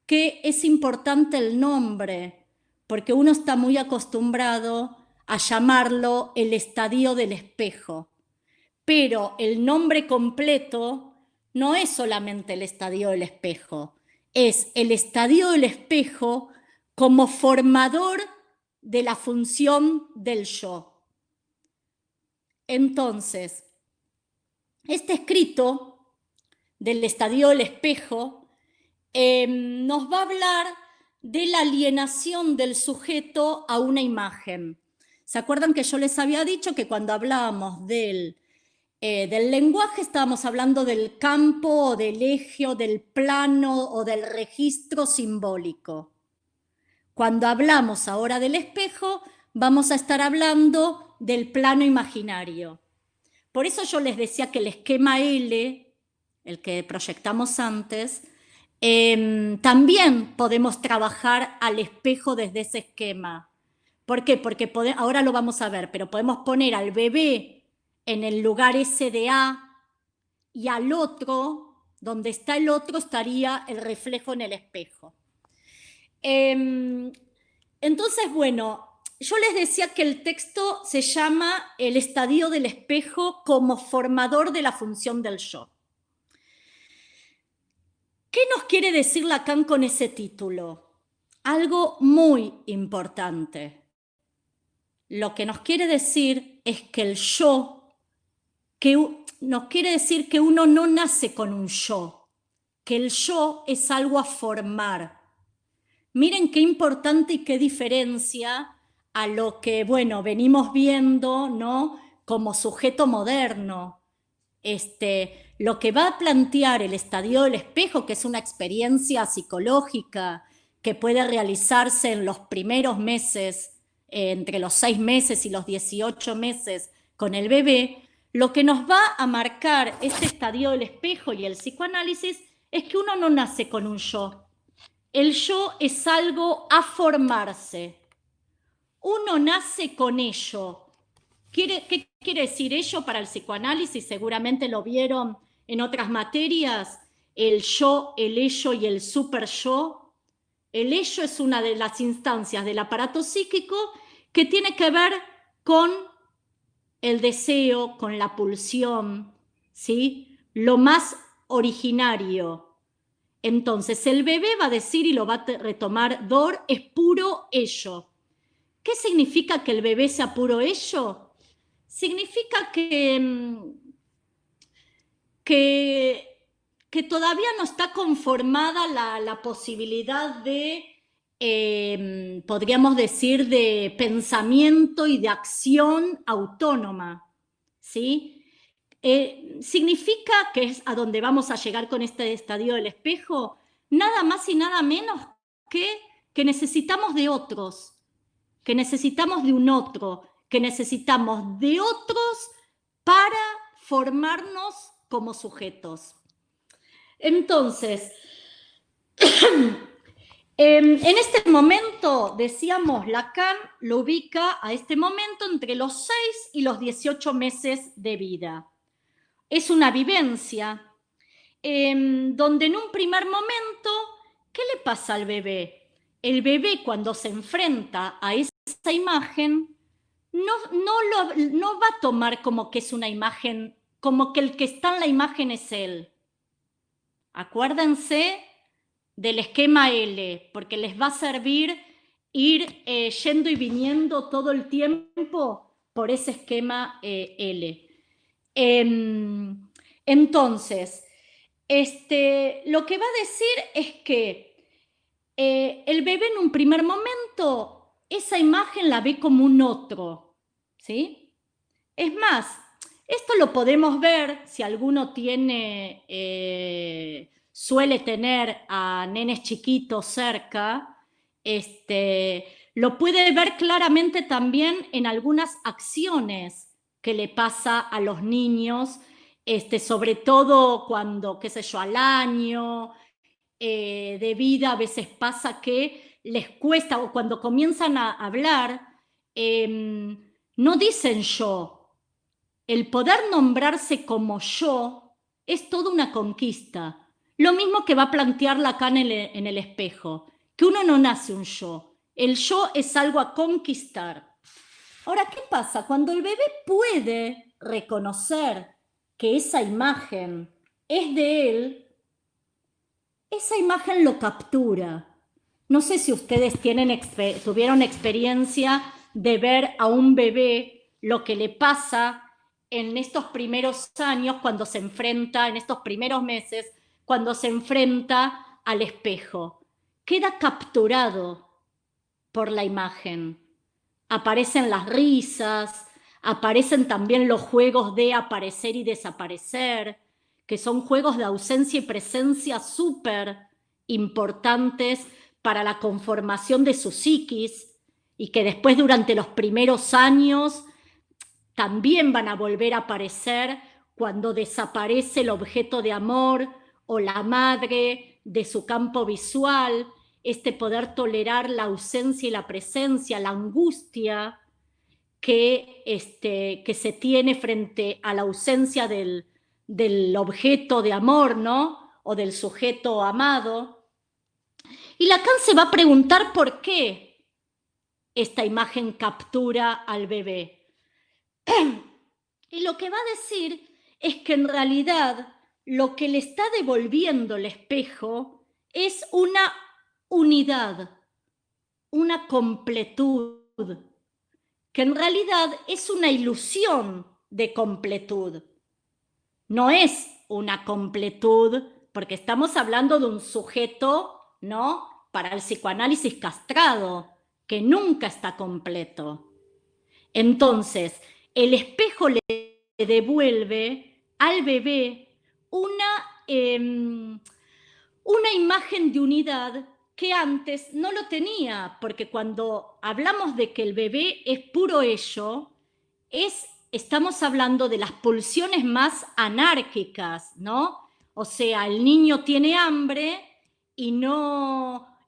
que es importante el nombre, porque uno está muy acostumbrado a llamarlo el estadio del espejo, pero el nombre completo no es solamente el estadio del espejo, es el estadio del espejo como formador de la función del yo. Entonces, este escrito del estadio del espejo nos va a hablar de la alienación del sujeto a una imagen. ¿Se acuerdan que yo les había dicho que cuando hablábamos del lenguaje estábamos hablando del campo, o del eje, o del plano, o del registro simbólico? Cuando hablamos ahora del espejo, vamos a estar hablando del plano imaginario. Por eso yo les decía que el esquema L, el que proyectamos antes, también podemos trabajar al espejo desde ese esquema. ¿Por qué? Porque ahora lo vamos a ver, pero podemos poner al bebé en el lugar ese de A y al otro, donde está el otro, estaría el reflejo en el espejo. Entonces, bueno, yo les decía que el texto se llama El estadio del espejo como formador de la función del yo. ¿Qué nos quiere decir Lacan con ese título? Algo muy importante. Lo que nos quiere decir es que el yo, nos quiere decir que uno no nace con un yo, que el yo es algo a formar. Miren qué importante y qué diferencia a lo que, bueno, venimos viendo, ¿no?, como sujeto moderno. Lo que va a plantear el estadio del espejo, que es una experiencia psicológica que puede realizarse en los primeros meses, entre los 6 meses y los 18 meses con el bebé, lo que nos va a marcar este estadio del espejo y el psicoanálisis es que uno no nace con un yo. El yo es algo a formarse. Uno nace con ello. ¿Qué quiere decir ello para el psicoanálisis? Seguramente lo vieron en otras materias. El yo, el ello y el super yo. El ello es una de las instancias del aparato psíquico que tiene que ver con el deseo, con la pulsión, ¿sí? Lo más originario. Entonces, el bebé va a decir, y lo va a retomar Dor, es puro ello. ¿Qué significa que el bebé sea puro ello? Significa que todavía no está conformada la posibilidad de, podríamos decir, de pensamiento y de acción autónoma, ¿sí? Significa, que es a donde vamos a llegar con este estadio del espejo, nada más y nada menos que necesitamos de otros, que necesitamos de un otro, que necesitamos de otros para formarnos como sujetos. Entonces, en este momento, decíamos, Lacan lo ubica a este momento entre los 6 y los 18 meses de vida. Es una vivencia donde en un primer momento, ¿qué le pasa al bebé? El bebé, cuando se enfrenta a esa imagen, no va a tomar como que es una imagen, como que el que está en la imagen es él. Acuérdense del esquema L, porque les va a servir ir yendo y viniendo todo el tiempo por ese esquema L. Entonces, lo que va a decir es que el bebé en un primer momento, esa imagen la ve como un otro, ¿sí? Es más, esto lo podemos ver si alguno tiene, suele tener a nenes chiquitos cerca, lo puede ver claramente también en algunas acciones que le pasa a los niños, sobre todo cuando, qué sé yo, al año de vida a veces pasa que les cuesta, o cuando comienzan a hablar, no dicen yo. El poder nombrarse como yo es toda una conquista. Lo mismo que va a plantear Lacan en el espejo, que uno no nace un yo. El yo es algo a conquistar. Ahora, ¿qué pasa? Cuando el bebé puede reconocer que esa imagen es de él, esa imagen lo captura. No sé si ustedes tuvieron experiencia de ver a un bebé lo que le pasa en estos primeros años cuando se enfrenta, en estos primeros meses, cuando se enfrenta al espejo. Queda capturado por la imagen. Aparecen las risas, aparecen también los juegos de aparecer y desaparecer, que son juegos de ausencia y presencia súper importantes para la conformación de su psiquis y que después durante los primeros años también van a volver a aparecer cuando desaparece el objeto de amor o la madre de su campo visual, este poder tolerar la ausencia y la presencia, la angustia que se tiene frente a la ausencia del objeto de amor, ¿no? O del sujeto amado. Y Lacan se va a preguntar por qué esta imagen captura al bebé. Y lo que va a decir es que en realidad lo que le está devolviendo el espejo es una unidad, una completud, que en realidad es una ilusión de completud. No es una completud, porque estamos hablando de un sujeto, ¿no?, para el psicoanálisis castrado, que nunca está completo. Entonces, el espejo le devuelve al bebé una imagen de unidad que antes no lo tenía, porque cuando hablamos de que el bebé es puro ello, estamos hablando de las pulsiones más anárquicas, ¿no? O sea, el niño tiene hambre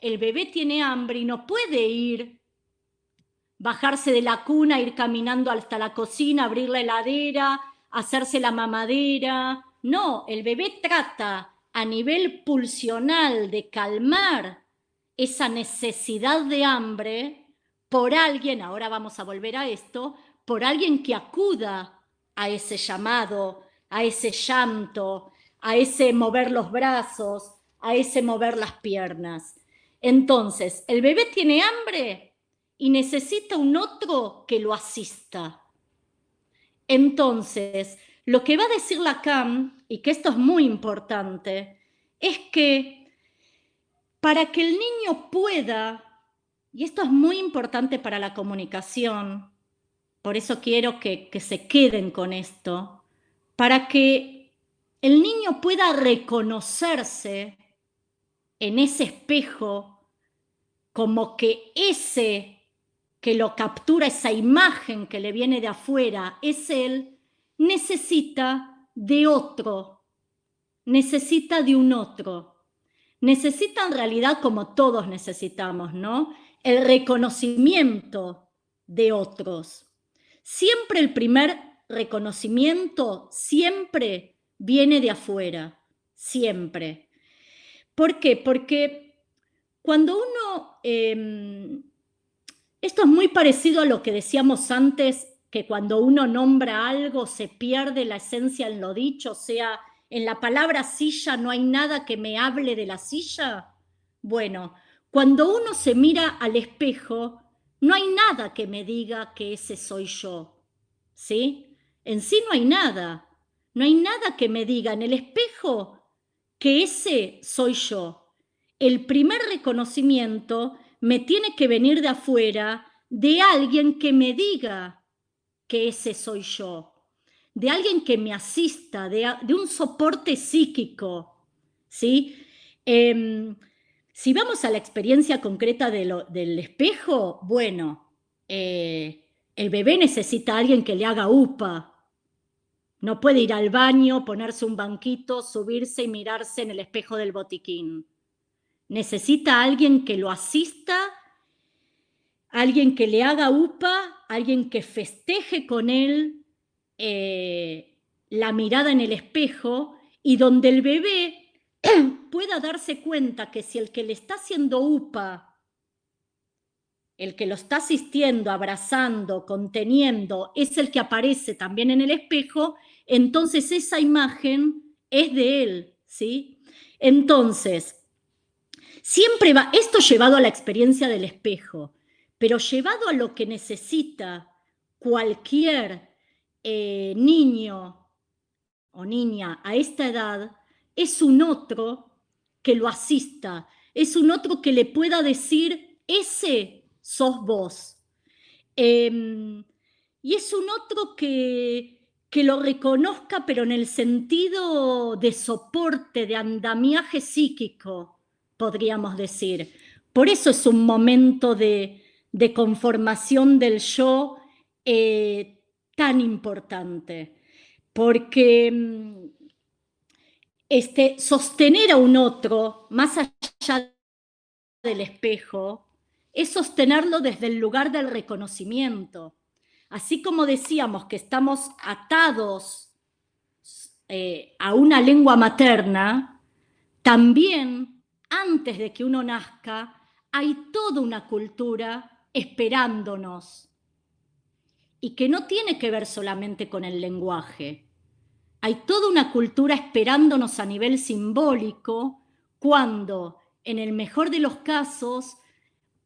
el bebé tiene hambre y no puede bajarse de la cuna, ir caminando hasta la cocina, abrir la heladera, hacerse la mamadera. No, el bebé trata a nivel pulsional de calmar esa necesidad de hambre por alguien, ahora vamos a volver a esto, por alguien que acuda a ese llamado, a ese llanto, a ese mover los brazos, a ese mover las piernas. Entonces, el bebé tiene hambre y necesita un otro que lo asista. Entonces, lo que va a decir Lacan, y que esto es muy importante, es que para que el niño pueda, y esto es muy importante para la comunicación, por eso quiero que se queden con esto, para que el niño pueda reconocerse en ese espejo como que ese que lo captura, esa imagen que le viene de afuera, es él, necesita de otro, necesita de un otro. Necesita en realidad, como todos necesitamos, ¿no?, el reconocimiento de otros. Siempre el primer reconocimiento, siempre viene de afuera, siempre. ¿Por qué? Porque cuando uno... esto es muy parecido a lo que decíamos antes, que cuando uno nombra algo se pierde la esencia en lo dicho, o sea, en la palabra silla no hay nada que me hable de la silla. Bueno, cuando uno se mira al espejo, no hay nada que me diga que ese soy yo, ¿sí? En sí no hay nada que me diga en el espejo que ese soy yo. El primer reconocimiento me tiene que venir de afuera, de alguien que me diga que ese soy yo, de alguien que me asista, de un soporte psíquico, ¿sí? Si vamos a la experiencia concreta del espejo, bueno, el bebé necesita a alguien que le haga upa. No puede ir al baño, ponerse un banquito, subirse y mirarse en el espejo del botiquín. Necesita a alguien que lo asista, alguien que le haga upa, alguien que festeje con él la mirada en el espejo, y donde el bebé pueda darse cuenta que si el que le está haciendo upa, el que lo está asistiendo, abrazando, conteniendo, es el que aparece también en el espejo, entonces esa imagen es de él, ¿sí? Entonces, siempre va, esto llevado a la experiencia del espejo, pero llevado a lo que necesita cualquier niño o niña a esta edad, es un otro que lo asista, es un otro que le pueda decir, ese sos vos. Y es un otro que lo reconozca, pero en el sentido de soporte, de andamiaje psíquico, podríamos decir. Por eso es un momento de conformación del yo tan importante, porque sostener a un otro, más allá del espejo, es sostenerlo desde el lugar del reconocimiento. Así como decíamos que estamos atados a una lengua materna, también antes de que uno nazca hay toda una cultura esperándonos y que no tiene que ver solamente con el lenguaje. Hay toda una cultura esperándonos a nivel simbólico cuando, en el mejor de los casos,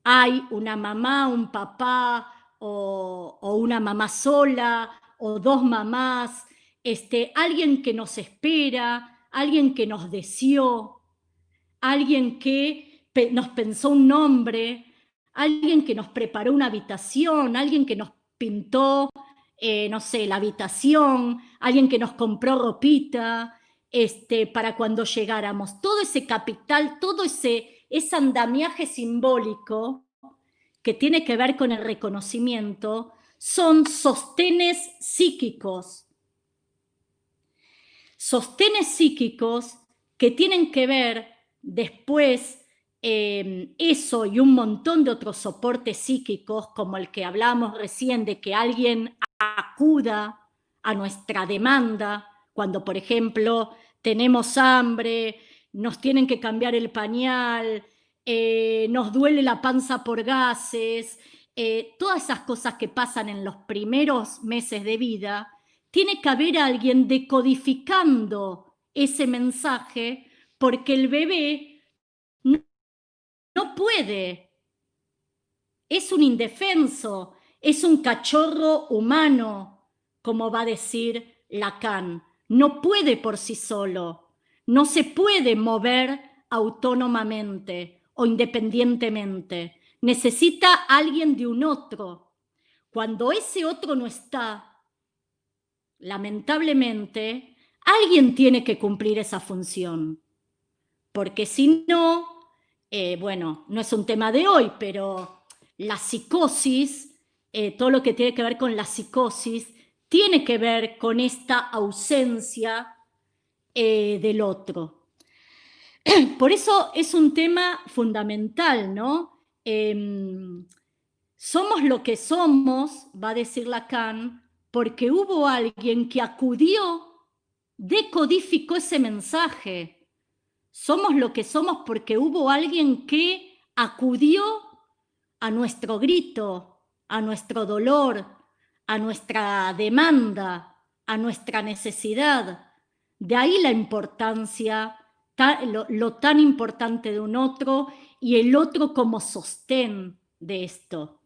hay una mamá, un papá o una mamá sola o dos mamás, alguien que nos espera, alguien que nos deseó, alguien que nos pensó un nombre, alguien que nos preparó una habitación, alguien que nos pintó, no sé, la habitación, alguien que nos compró ropita para cuando llegáramos. Todo ese capital, todo ese andamiaje simbólico que tiene que ver con el reconocimiento, son sostenes psíquicos. Sostenes psíquicos que tienen que ver después eso y un montón de otros soportes psíquicos, como el que hablamos recién, de que alguien acuda a nuestra demanda, cuando, por ejemplo, tenemos hambre, nos tienen que cambiar el pañal, nos duele la panza por gases, todas esas cosas que pasan en los primeros meses de vida, tiene que haber alguien decodificando ese mensaje porque el bebé no puede, es un indefenso, es un cachorro humano, como va a decir Lacan, no puede por sí solo, no se puede mover autónomamente o independientemente, necesita alguien de un otro. Cuando ese otro no está, lamentablemente, alguien tiene que cumplir esa función, porque si no, bueno, no es un tema de hoy, pero la psicosis, todo lo que tiene que ver con la psicosis, tiene que ver con esta ausencia del otro. Por eso es un tema fundamental, ¿no? Somos lo que somos, va a decir Lacan, porque hubo alguien que acudió, decodificó ese mensaje. Somos lo que somos porque hubo alguien que acudió a nuestro grito, a nuestro dolor, a nuestra demanda, a nuestra necesidad. De ahí la importancia, lo tan importante de un otro y el otro como sostén de esto.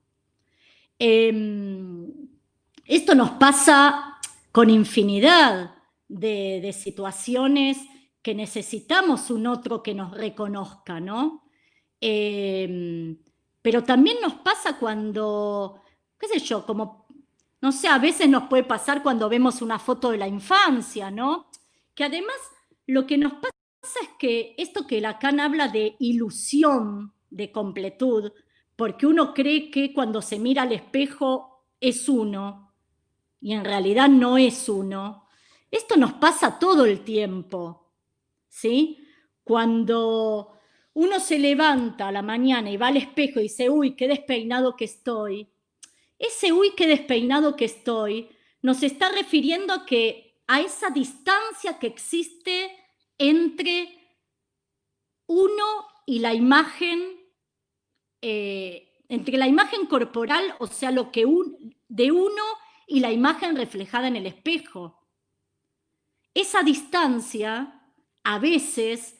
Esto nos pasa con infinidad de situaciones que necesitamos un otro que nos reconozca, ¿no? Pero también nos pasa cuando, qué sé yo, como, no sé, a veces nos puede pasar cuando vemos una foto de la infancia, ¿no? Que además lo que nos pasa es que esto que Lacan habla de ilusión de completud, porque uno cree que cuando se mira al espejo es uno, y en realidad no es uno. Esto nos pasa todo el tiempo, ¿sí? Cuando uno se levanta a la mañana y va al espejo y dice, uy, qué despeinado que estoy, ese uy, qué despeinado que estoy, nos está refiriendo a esa distancia que existe entre uno y la imagen, entre la imagen corporal, o sea, lo que de uno y la imagen reflejada en el espejo. Esa distancia a veces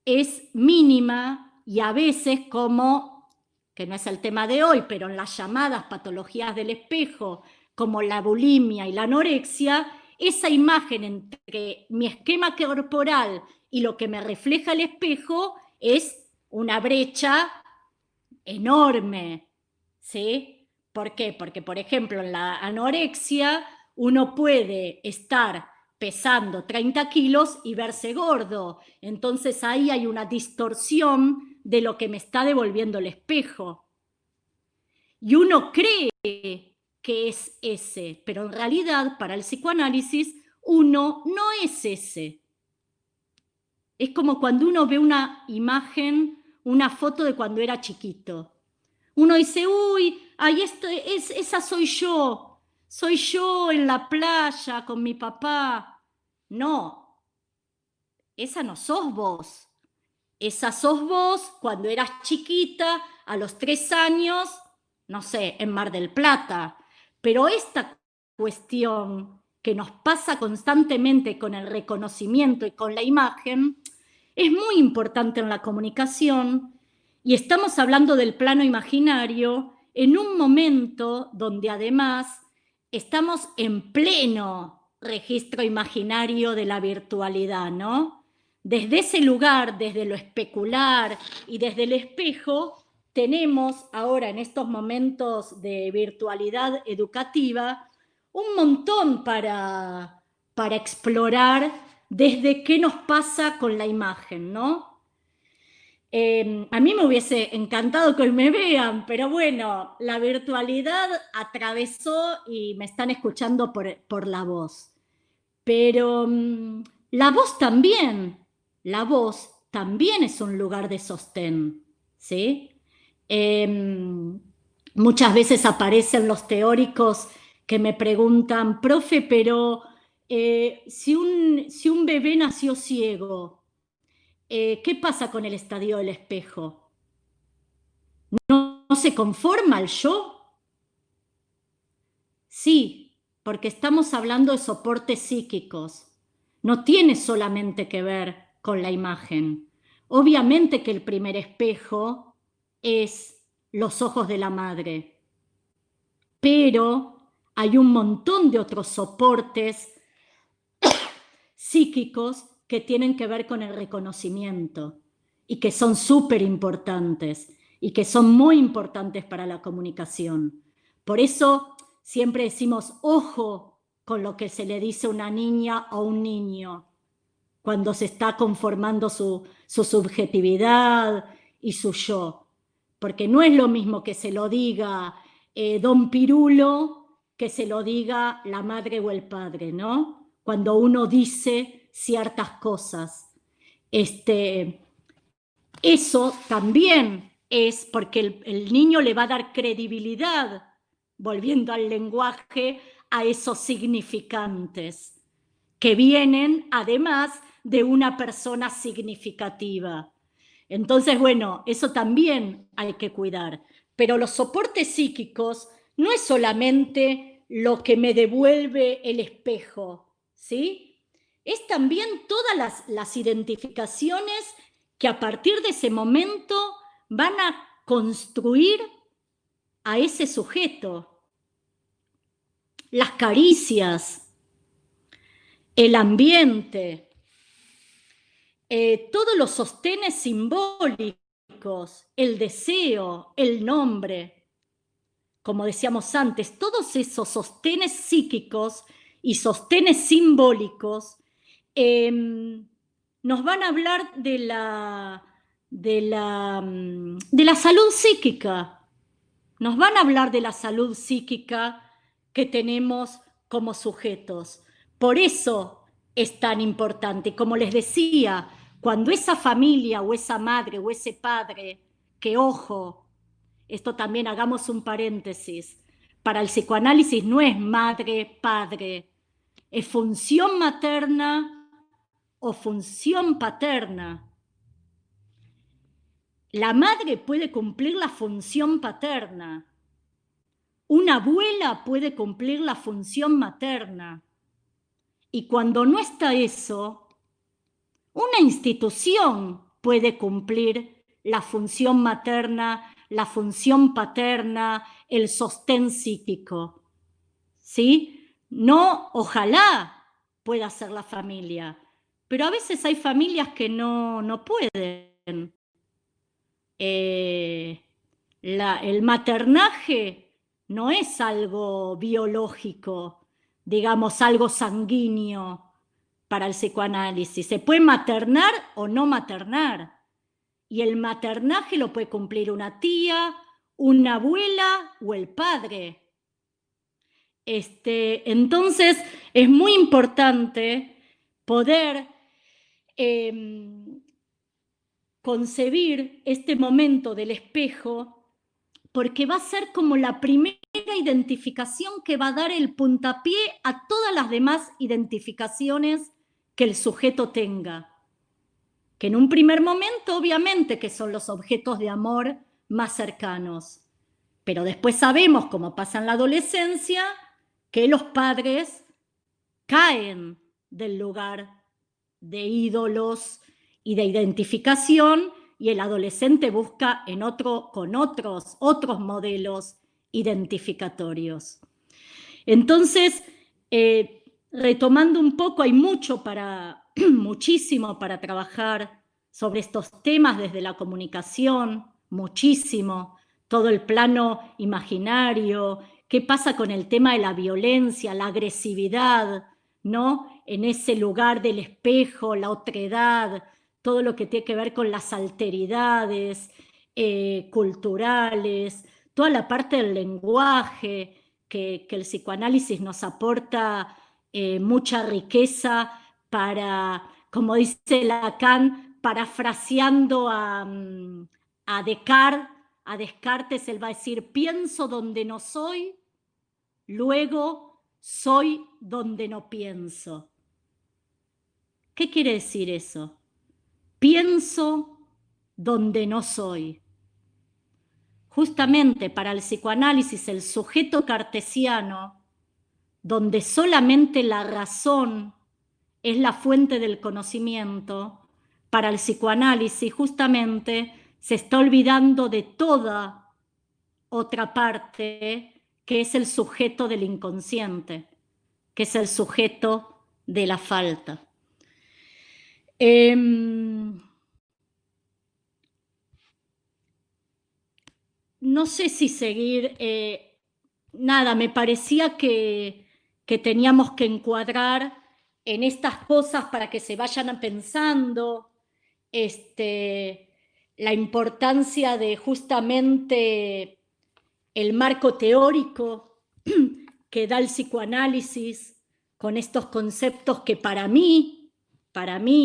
es mínima y a veces, como, que no es el tema de hoy, pero en las llamadas patologías del espejo, como la bulimia y la anorexia, esa imagen entre mi esquema corporal y lo que me refleja el espejo es una brecha enorme, ¿sí? ¿Por qué? Porque, por ejemplo, en la anorexia uno puede estar pesando 30 kilos y verse gordo. Entonces ahí hay una distorsión de lo que me está devolviendo el espejo. Y uno cree que es ese, pero en realidad para el psicoanálisis uno no es ese. Es como cuando uno ve una imagen, una foto de cuando era chiquito. Uno dice, uy, ahí esa soy yo en la playa con mi papá. No, esa no sos vos. Esa sos vos cuando eras chiquita, a los 3 años, no sé, en Mar del Plata. Pero esta cuestión que nos pasa constantemente con el reconocimiento y con la imagen es muy importante en la comunicación, y estamos hablando del plano imaginario en un momento donde además estamos en pleno registro imaginario de la virtualidad, ¿no? Desde ese lugar, desde lo especular y desde el espejo, tenemos ahora en estos momentos de virtualidad educativa un montón para explorar desde qué nos pasa con la imagen, ¿no? A mí me hubiese encantado que hoy me vean, pero bueno, la virtualidad atravesó y me están escuchando por la voz. Pero la voz también es un lugar de sostén, ¿sí? Muchas veces aparecen los teóricos que me preguntan, profe, pero si un bebé nació ciego, ¿qué pasa con el estadio del espejo? ¿No se conforma el yo? Sí, porque estamos hablando de soportes psíquicos. No tiene solamente que ver con la imagen. Obviamente que el primer espejo es los ojos de la madre, pero hay un montón de otros soportes psíquicos que tienen que ver con el reconocimiento y que son súper importantes y que son muy importantes para la comunicación. Por eso siempre decimos, ojo con lo que se le dice a una niña o un niño cuando se está conformando su subjetividad y su yo. Porque no es lo mismo que se lo diga don Pirulo que se lo diga la madre o el padre, ¿no? Cuando uno dice ciertas cosas. Eso también es porque el niño le va a dar credibilidad, volviendo al lenguaje, a esos significantes que vienen además de una persona significativa. Entonces, bueno, eso también hay que cuidar. Pero los soportes psíquicos no es solamente lo que me devuelve el espejo, ¿sí? Es también todas las identificaciones que a partir de ese momento van a construir a ese sujeto. Las caricias, el ambiente, todos los sostenes simbólicos, el deseo, el nombre, como decíamos antes, todos esos sostenes psíquicos y sostenes simbólicos nos van a hablar de la salud psíquica. Nos van a hablar de la salud psíquica que tenemos como sujetos. Por eso es tan importante. Como les decía, cuando esa familia o esa madre o ese padre, que ojo, esto también hagamos un paréntesis, para el psicoanálisis no es madre-padre, es función materna o función paterna. La madre puede cumplir la función paterna. Una abuela puede cumplir la función materna. Y cuando no está eso, una institución puede cumplir la función materna, la función paterna, el sostén psíquico. ¿Sí? No, ojalá pueda ser la familia, pero a veces hay familias que no pueden. El maternaje no es algo biológico, digamos, algo sanguíneo para el psicoanálisis. Se puede maternar o no maternar. Y el maternaje lo puede cumplir una tía, una abuela o el padre. Entonces, es muy importante poder concebir este momento del espejo, porque va a ser como la primera identificación que va a dar el puntapié a todas las demás identificaciones que el sujeto tenga. Que en un primer momento, obviamente, que son los objetos de amor más cercanos. Pero después sabemos, como pasa en la adolescencia, que los padres caen del lugar de ídolos y de identificación, y el adolescente busca con otros modelos identificatorios. Entonces, retomando un poco, hay muchísimo para trabajar sobre estos temas desde la comunicación, muchísimo, todo el plano imaginario, qué pasa con el tema de la violencia, la agresividad, ¿no? En ese lugar del espejo, la otredad, todo lo que tiene que ver con las alteridades culturales, toda la parte del lenguaje, que el psicoanálisis nos aporta mucha riqueza para, como dice Lacan, parafraseando a Descartes, él va a decir, pienso donde no soy, luego soy donde no pienso. ¿Qué quiere decir eso? Pienso donde no soy. Justamente para el psicoanálisis, el sujeto cartesiano, donde solamente la razón es la fuente del conocimiento, para el psicoanálisis justamente se está olvidando de toda otra parte, que es el sujeto del inconsciente, que es el sujeto de la falta. No sé si seguir, nada, me parecía que teníamos que encuadrar en estas cosas para que se vayan pensando la importancia de justamente el marco teórico que da el psicoanálisis con estos conceptos que para mí,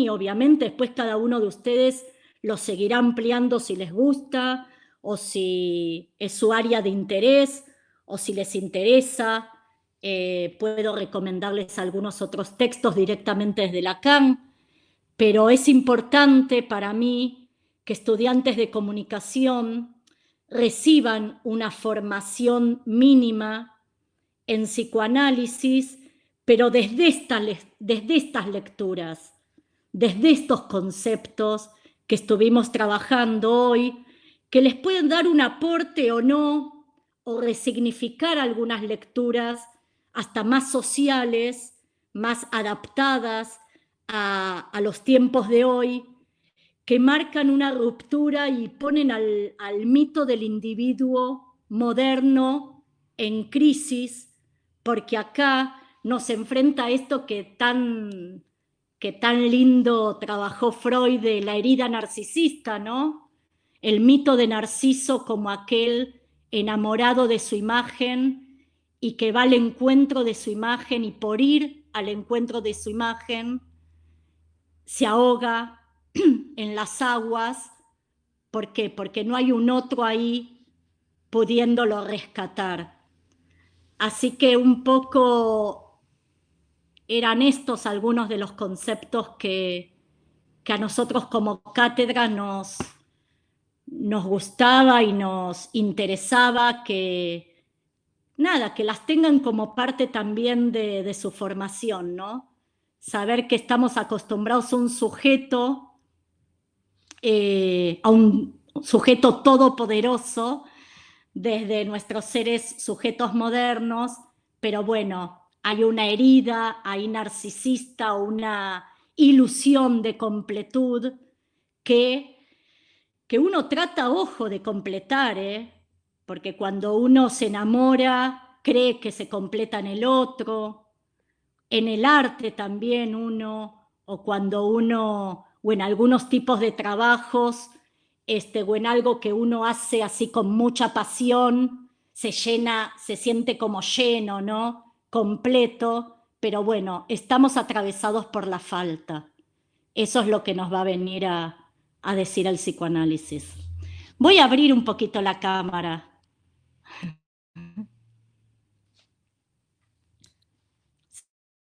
obviamente, después cada uno de ustedes los seguirá ampliando si les gusta, o si es su área de interés, o si les interesa, puedo recomendarles algunos otros textos directamente desde Lacan, pero es importante para mí que estudiantes de comunicación reciban una formación mínima en psicoanálisis, pero desde estas lecturas, desde estos conceptos que estuvimos trabajando hoy, que les pueden dar un aporte o no, o resignificar algunas lecturas hasta más sociales, más adaptadas a los tiempos de hoy, que marcan una ruptura y ponen al mito del individuo moderno en crisis, porque acá nos enfrenta a esto que tan lindo trabajó Freud de la herida narcisista, ¿no? El mito de Narciso como aquel enamorado de su imagen y que va al encuentro de su imagen, y por ir al encuentro de su imagen se ahoga en las aguas. ¿Por qué? Porque no hay un otro ahí pudiéndolo rescatar. Así que un poco eran estos algunos de los conceptos que a nosotros como cátedra nos gustaba y nos interesaba que las tengan como parte también de su formación, ¿no? Saber que estamos acostumbrados a un sujeto todopoderoso desde nuestros seres sujetos modernos, pero bueno, hay una herida, hay narcisista, una ilusión de completud que uno trata, ojo, de completar, porque cuando uno se enamora, cree que se completa en el otro, en el arte también o cuando uno, o en algunos tipos de trabajos, o en algo que uno hace así con mucha pasión, se siente como lleno, ¿no? completo, pero bueno, estamos atravesados por la falta. Eso es lo que nos va a venir a decir el psicoanálisis. Voy a abrir un poquito la cámara.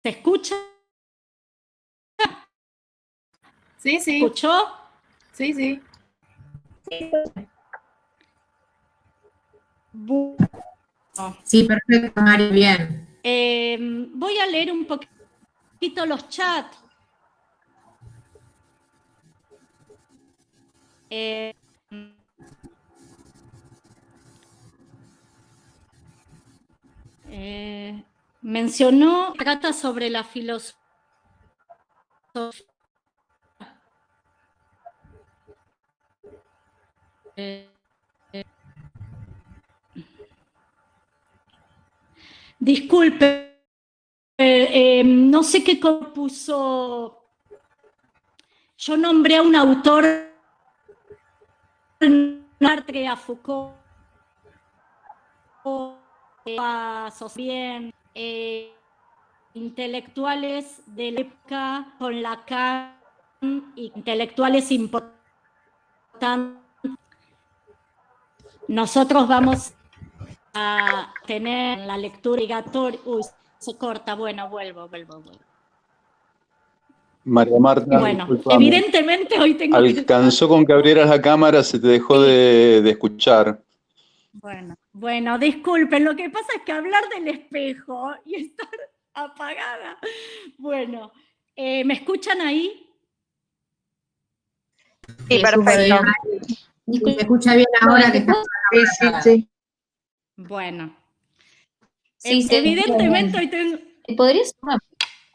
¿Se escucha? Sí, sí. ¿Escuchó? Sí, sí. Sí, perfecto, Mari, bien. Voy a leer un poquito los chats. Mencionó, trata sobre la filosofía. Disculpe, no sé qué compuso. Yo nombré a un autor, Sartre, a Foucault, a Sosien, intelectuales de la época con Lacan, intelectuales importantes. Nosotros vamos a tener la lectura obligatoria. Uy, se corta. Bueno, vuelvo. María Marta, Bueno, discúlpame. evidentemente hoy tengo Alcanzó con que abrieras la cámara, se te dejó de escuchar. Bueno, disculpen, lo que pasa es que hablar del espejo y estar apagada. Bueno, ¿me escuchan ahí? Sí, perfecto. Se escucha bien ahora que está. Sí. Bueno. Sí, Evidentemente ¿Podrías?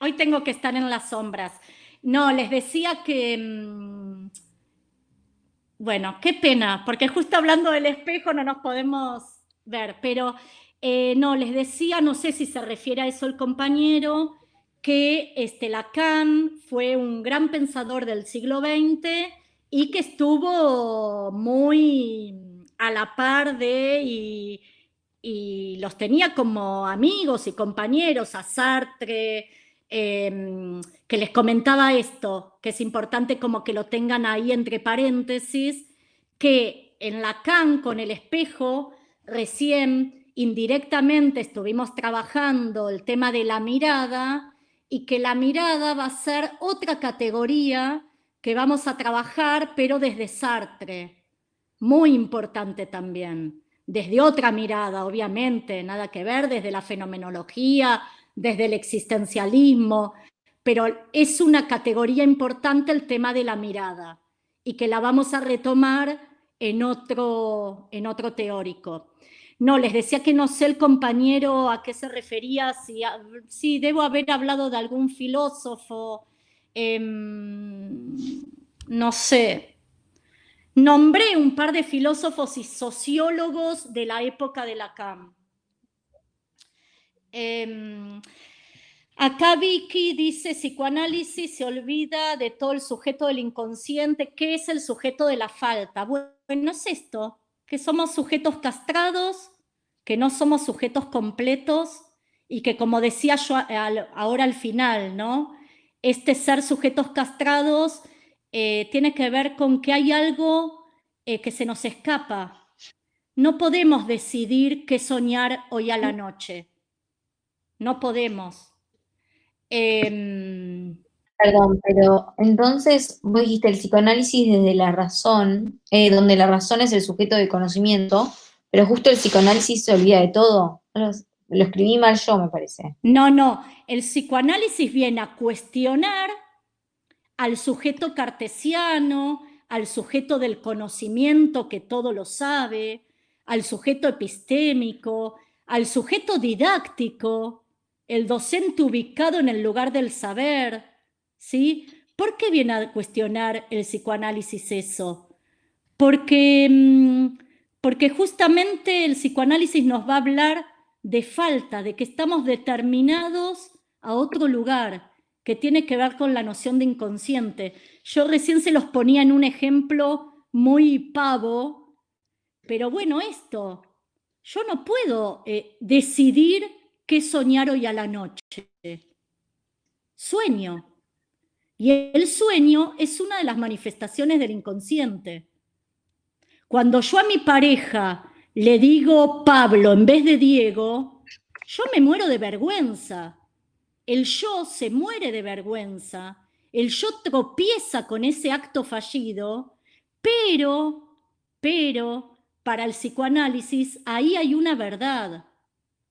hoy tengo que estar en las sombras. No, les decía que... bueno, qué pena, porque justo hablando del espejo no nos podemos ver, pero no, les decía, no sé si se refiere a eso el compañero, que Lacan fue un gran pensador del siglo XX y que estuvo muy a la par de y los tenía como amigos y compañeros, a Sartre, que les comentaba esto, que es importante como que lo tengan ahí entre paréntesis, que en Lacan con el espejo recién indirectamente estuvimos trabajando el tema de la mirada y que la mirada va a ser otra categoría que vamos a trabajar, pero desde Sartre, muy importante también, desde otra mirada, obviamente, nada que ver, desde la fenomenología, desde el existencialismo, pero es una categoría importante el tema de la mirada y que la vamos a retomar en otro teórico. No, les decía que no sé el compañero a qué se refería, si debo haber hablado de algún filósofo, no sé. Nombré un par de filósofos y sociólogos de la época de Lacan. Acá Vicky dice, psicoanálisis se olvida de todo el sujeto del inconsciente. ¿Qué es el sujeto de la falta? Bueno, es esto, que somos sujetos castrados, que no somos sujetos completos y que, como decía yo ahora al final, ¿no? Este ser sujetos castrados tiene que ver con que hay algo que se nos escapa. No podemos decidir qué soñar hoy a la noche. No podemos. Perdón, pero entonces vos dijiste el psicoanálisis desde la razón, donde la razón es el sujeto de conocimiento, pero justo el psicoanálisis se olvida de todo. Lo escribí mal yo, me parece. No, el psicoanálisis viene a cuestionar al sujeto cartesiano, al sujeto del conocimiento que todo lo sabe, al sujeto epistémico, al sujeto didáctico, el docente ubicado en el lugar del saber, ¿sí? ¿Por qué viene a cuestionar el psicoanálisis eso? Porque justamente el psicoanálisis nos va a hablar de falta, de que estamos determinados a otro lugar, que tiene que ver con la noción de inconsciente. Yo recién se los ponía en un ejemplo muy pavo, pero bueno, yo no puedo decidir ¿qué soñar hoy a la noche? Sueño. Y el sueño es una de las manifestaciones del inconsciente. Cuando yo a mi pareja le digo Pablo en vez de Diego, yo me muero de vergüenza. El yo se muere de vergüenza. El yo tropieza con ese acto fallido, pero, para el psicoanálisis ahí hay una verdad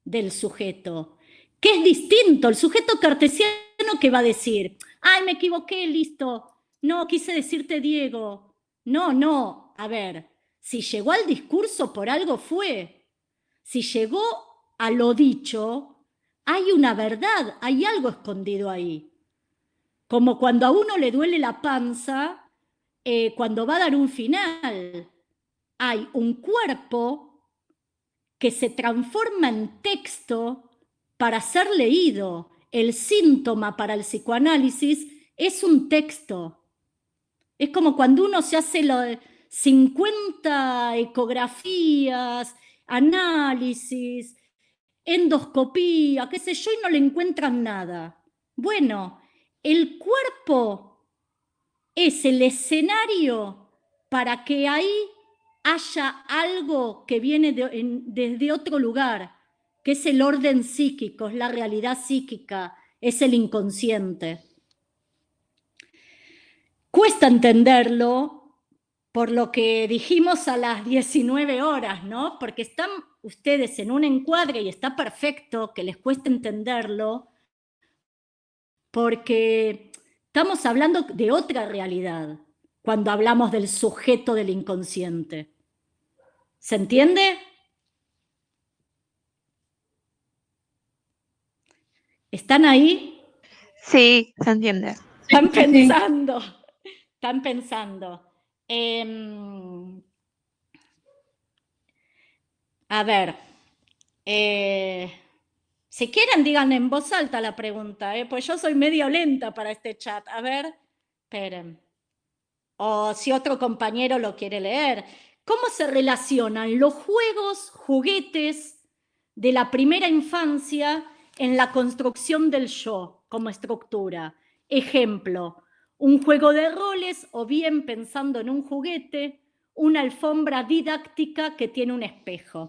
del sujeto, que es distinto. El sujeto cartesiano que va a decir, ay, me equivoqué, listo, no, quise decirte Diego. No, a ver, si llegó al discurso por algo fue. Si llegó a lo dicho, hay una verdad, hay algo escondido ahí. Como cuando a uno le duele la panza, cuando va a dar un final, hay un cuerpo que se transforma en texto para ser leído. El síntoma para el psicoanálisis es un texto. Es como cuando uno se hace 50 ecografías, análisis, endoscopía, qué sé yo, y no le encuentran nada. Bueno, el cuerpo es el escenario para que ahí haya algo que viene desde otro lugar, que es el orden psíquico, es la realidad psíquica, es el inconsciente. Cuesta entenderlo por lo que dijimos a las 19 horas, ¿no? Porque están ustedes en un encuadre y está perfecto que les cueste entenderlo, porque estamos hablando de otra realidad cuando hablamos del sujeto del inconsciente. ¿Se entiende? ¿Están ahí? Sí, se entiende. Están pensando. Están pensando. A ver. Si quieren, digan en voz alta la pregunta, pues yo soy medio lenta para este chat. A ver, esperen. O si otro compañero lo quiere leer. ¿Cómo se relacionan los juguetes de la primera infancia en la construcción del yo como estructura? Ejemplo, un juego de roles o bien pensando en un juguete, una alfombra didáctica que tiene un espejo.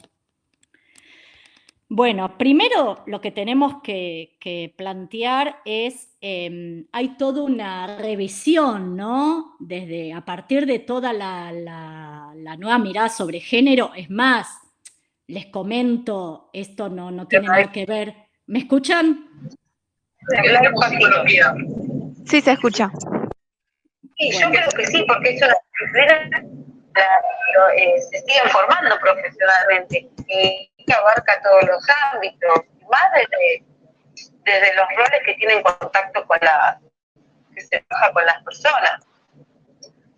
Bueno, primero lo que tenemos que plantear es, hay toda una revisión, ¿no? A partir de toda la nueva mirada sobre género. Es más, les comento, esto no tiene nada que ver. ¿Me escuchan? Sí, se escucha. Sí, yo creo que sí, porque eso se siguen formando profesionalmente y que abarca todos los ámbitos, más desde los roles que tienen contacto que se trabaja con las personas.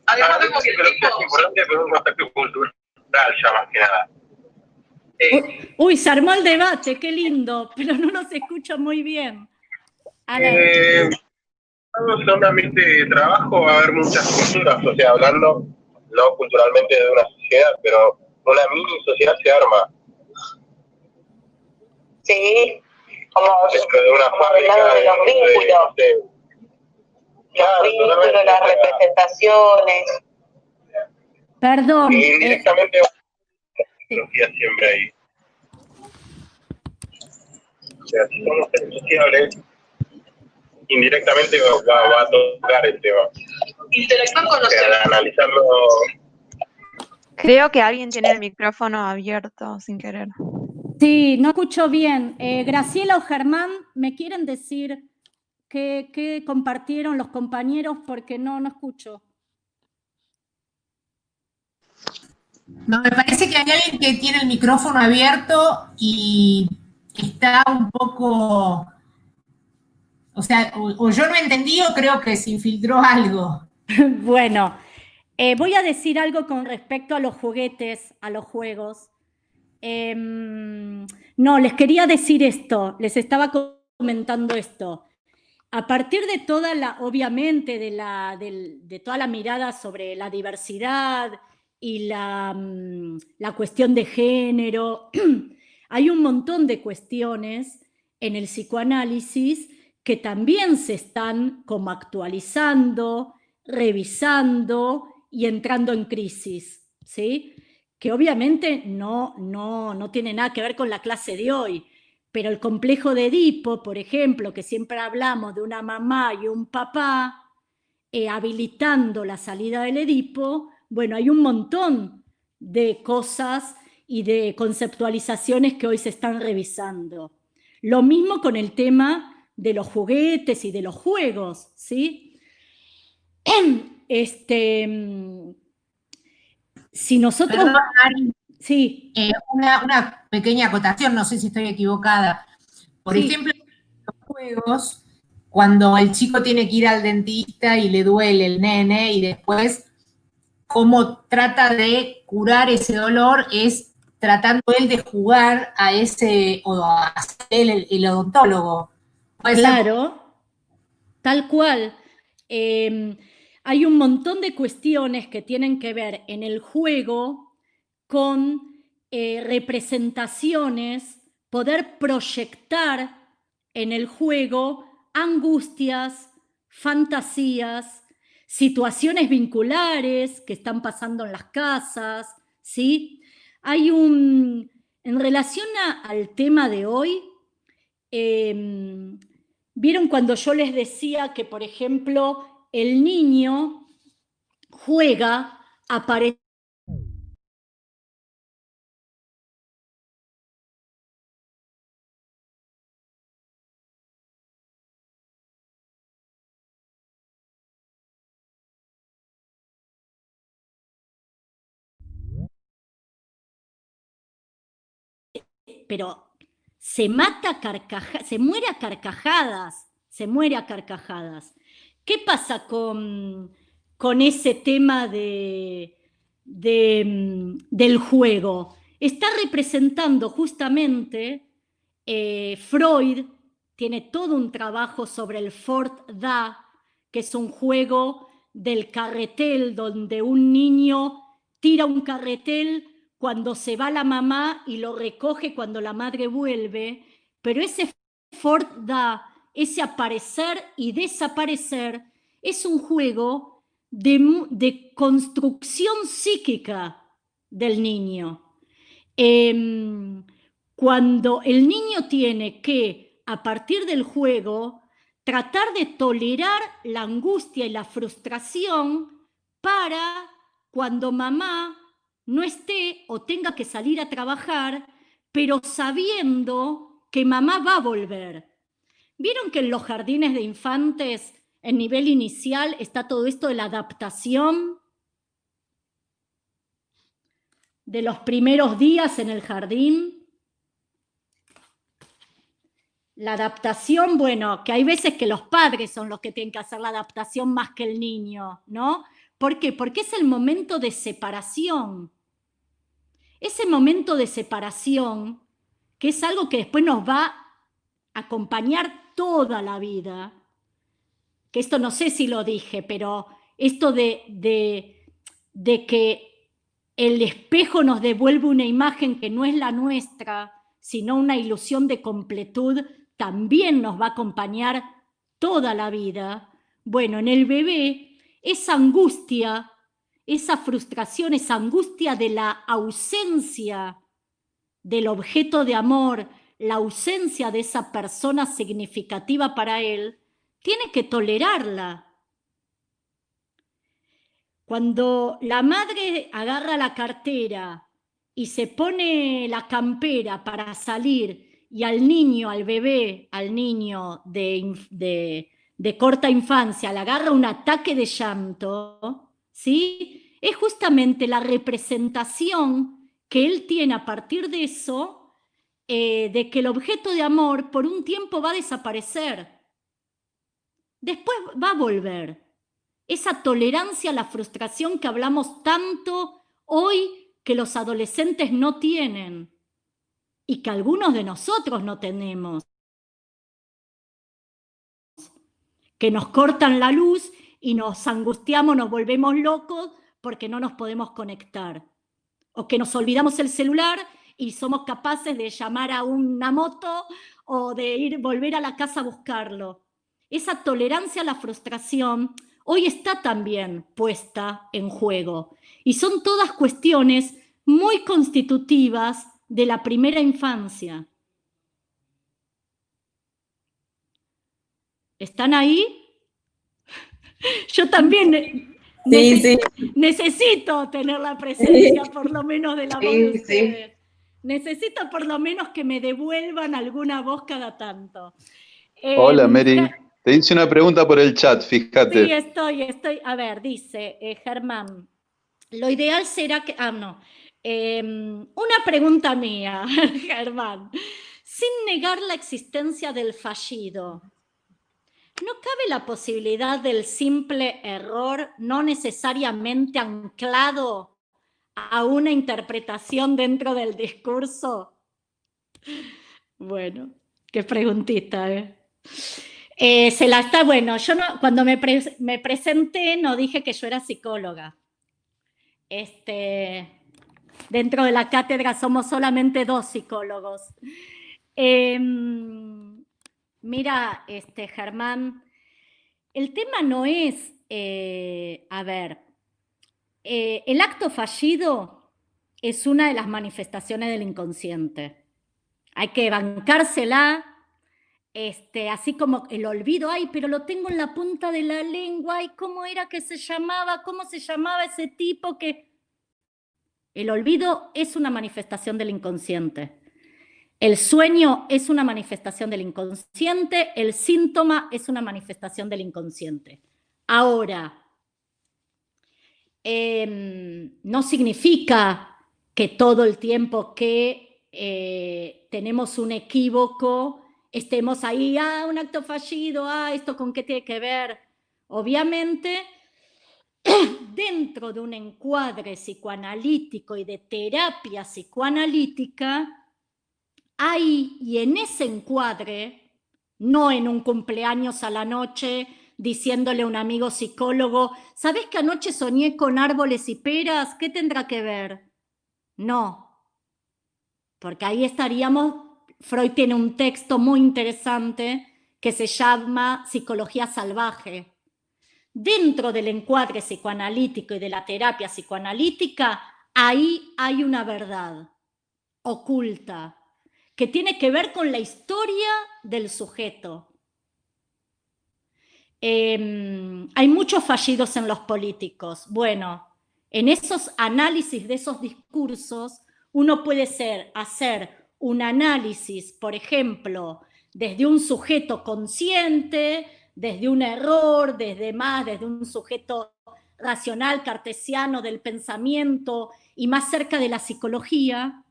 Además vemos que es importante tener un contacto cultural ya más que nada. Uy, se armó el debate, qué lindo, pero no nos escucha muy bien. A ver. En un ambiente de trabajo va a haber muchas culturas, o sea, hablando no culturalmente de una sociedad, pero una mini sociedad se arma. Sí, como dentro de una fábrica, de los vínculos, las representaciones. Perdón. Y directamente siempre ahí. O sea, si somos sociables, indirectamente va a tocar el tema. Interactuar con los analizarlo. Creo que alguien tiene el micrófono abierto sin querer. Sí, no escucho bien. Graciela o Germán, ¿me quieren decir qué compartieron los compañeros? Porque no escucho. No, me parece que hay alguien que tiene el micrófono abierto y está un poco, o sea, o yo no entendí o creo que se infiltró algo. Bueno, voy a decir algo con respecto a los juguetes, a los juegos. No, les quería decir esto, les estaba comentando esto. A partir de toda obviamente, de toda la mirada sobre la diversidad y la cuestión de género, hay un montón de cuestiones en el psicoanálisis que también se están como actualizando, revisando y entrando en crisis, ¿sí? Que obviamente no tiene nada que ver con la clase de hoy, pero el complejo de Edipo, por ejemplo, que siempre hablamos de una mamá y un papá, habilitando la salida del Edipo, bueno, hay un montón de cosas y de conceptualizaciones que hoy se están revisando. Lo mismo con el tema de los juguetes y de los juegos, ¿sí? Si nosotros... Perdón, Mari, Sí. una pequeña acotación, no sé si estoy equivocada. Por Sí. ejemplo, en los juegos, cuando el chico tiene que ir al dentista y le duele el nene, y después cómo trata de curar ese dolor es tratando él de jugar a ese, o a ser él el odontólogo. ¿Puede ser? Claro, tal cual. Hay un montón de cuestiones que tienen que ver en el juego con representaciones, poder proyectar en el juego angustias, fantasías, situaciones vinculares que están pasando en las casas, ¿sí? En relación al tema de hoy, ¿vieron cuando yo les decía que, por ejemplo, el niño juega a parecer? Pero se muere a carcajadas. ¿Qué pasa con ese tema del juego? Está representando justamente, Freud tiene todo un trabajo sobre el Fort-Da, que es un juego del carretel, donde un niño tira un carretel cuando se va la mamá y lo recoge cuando la madre vuelve, pero ese Fort-Da, ese aparecer y desaparecer, es un juego de construcción psíquica del niño. Cuando el niño tiene que, a partir del juego, tratar de tolerar la angustia y la frustración para cuando mamá no esté o tenga que salir a trabajar, pero sabiendo que mamá va a volver. ¿Vieron que en los jardines de infantes, en nivel inicial, está todo esto de la adaptación? De los primeros días en el jardín. La adaptación, bueno, que hay veces que los padres son los que tienen que hacer la adaptación más que el niño, ¿no? ¿Por qué? Porque es el momento de separación. Ese momento de separación, que es algo que después nos va a acompañar toda la vida, que esto no sé si lo dije, pero esto de que el espejo nos devuelve una imagen que no es la nuestra, sino una ilusión de completud, también nos va a acompañar toda la vida. Bueno, en el bebé, esa angustia, esa frustración, esa angustia de la ausencia del objeto de amor, la ausencia de esa persona significativa para él, tiene que tolerarla. Cuando la madre agarra la cartera y se pone la campera para salir y al niño, al bebé, al niño de corta infancia, le agarra un ataque de llanto, ¿sí? Es justamente la representación que él tiene a partir de eso, de que el objeto de amor por un tiempo va a desaparecer. Después va a volver. Esa tolerancia a la frustración que hablamos tanto hoy que los adolescentes no tienen y que algunos de nosotros no tenemos. Que nos cortan la luz y nos angustiamos, nos volvemos locos porque no nos podemos conectar. O que nos olvidamos el celular y somos capaces de llamar a una moto o de volver a la casa a buscarlo. Esa tolerancia a la frustración hoy está también puesta en juego. Y son todas cuestiones muy constitutivas de la primera infancia. ¿Están ahí? Yo también necesito tener la presencia, por lo menos, de la voz de ustedes. Necesito por lo menos que me devuelvan alguna voz cada tanto. Hola, Mary. Te hice una pregunta por el chat, fíjate. Sí, estoy. A ver, dice Germán, lo ideal será que... una pregunta mía, Germán. Sin negar la existencia del fallido, ¿no cabe la posibilidad del simple error no necesariamente anclado a una interpretación dentro del discurso? Bueno, qué preguntita, bueno, yo no, cuando me presenté no dije que yo era psicóloga. Dentro de la cátedra somos solamente 2 psicólogos. Mira, Germán, el tema no es, el acto fallido es una de las manifestaciones del inconsciente. Hay que bancársela, así como el olvido, ay, pero lo tengo en la punta de la lengua, ay, ¿cómo era que se llamaba? ¿Cómo se llamaba ese tipo que...? El olvido es una manifestación del inconsciente. El sueño es una manifestación del inconsciente, el síntoma es una manifestación del inconsciente. Ahora, no significa que todo el tiempo que tenemos un equívoco, estemos ahí, un acto fallido, ¿esto con qué tiene que ver? Obviamente, dentro de un encuadre psicoanalítico y de terapia psicoanalítica, hay, y en ese encuadre, no en un cumpleaños a la noche, diciéndole a un amigo psicólogo, ¿sabés que anoche soñé con árboles y peras? ¿Qué tendrá que ver? No, porque ahí estaríamos, Freud tiene un texto muy interesante que se llama Psicología salvaje. Dentro del encuadre psicoanalítico y de la terapia psicoanalítica, ahí hay una verdad oculta que tiene que ver con la historia del sujeto. Hay muchos fallidos en los políticos. Bueno, en esos análisis de esos discursos, uno puede hacer un análisis, por ejemplo, desde un sujeto consciente, desde un error, desde un sujeto racional, cartesiano del pensamiento y más cerca de la psicología.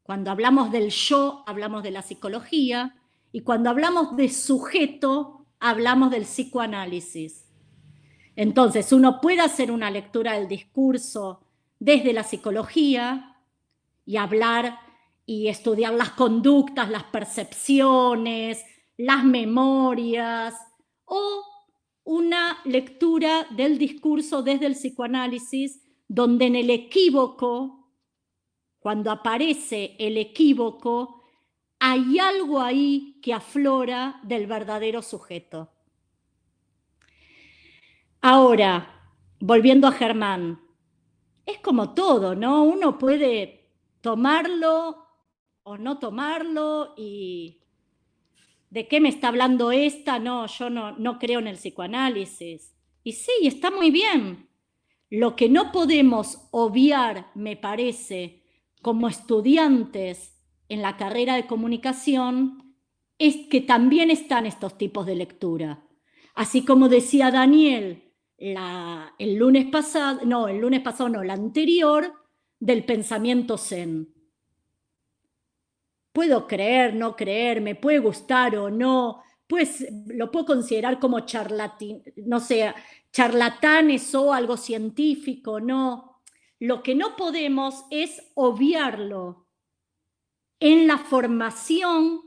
Cuando hablamos del yo, hablamos de la psicología, y cuando hablamos de sujeto, hablamos del psicoanálisis. Entonces, uno puede hacer una lectura del discurso desde la psicología y hablar y estudiar las conductas, las percepciones, las memorias, o una lectura del discurso desde el psicoanálisis, donde en el equívoco, cuando aparece el equívoco, hay algo ahí que aflora del verdadero sujeto. Ahora, volviendo a Germán, es como todo, ¿no? Uno puede tomarlo o no tomarlo y ¿de qué me está hablando esta? No, yo no creo en el psicoanálisis. Y sí, está muy bien. Lo que no podemos obviar, me parece, como estudiantes en la carrera de comunicación, es que también están estos tipos de lectura. Así como decía Daniel el lunes pasado, la anterior, del pensamiento zen. Puedo creer, no creer, me puede gustar o no, pues lo puedo considerar como charlatanes o algo científico, no. Lo que no podemos es obviarlo en la formación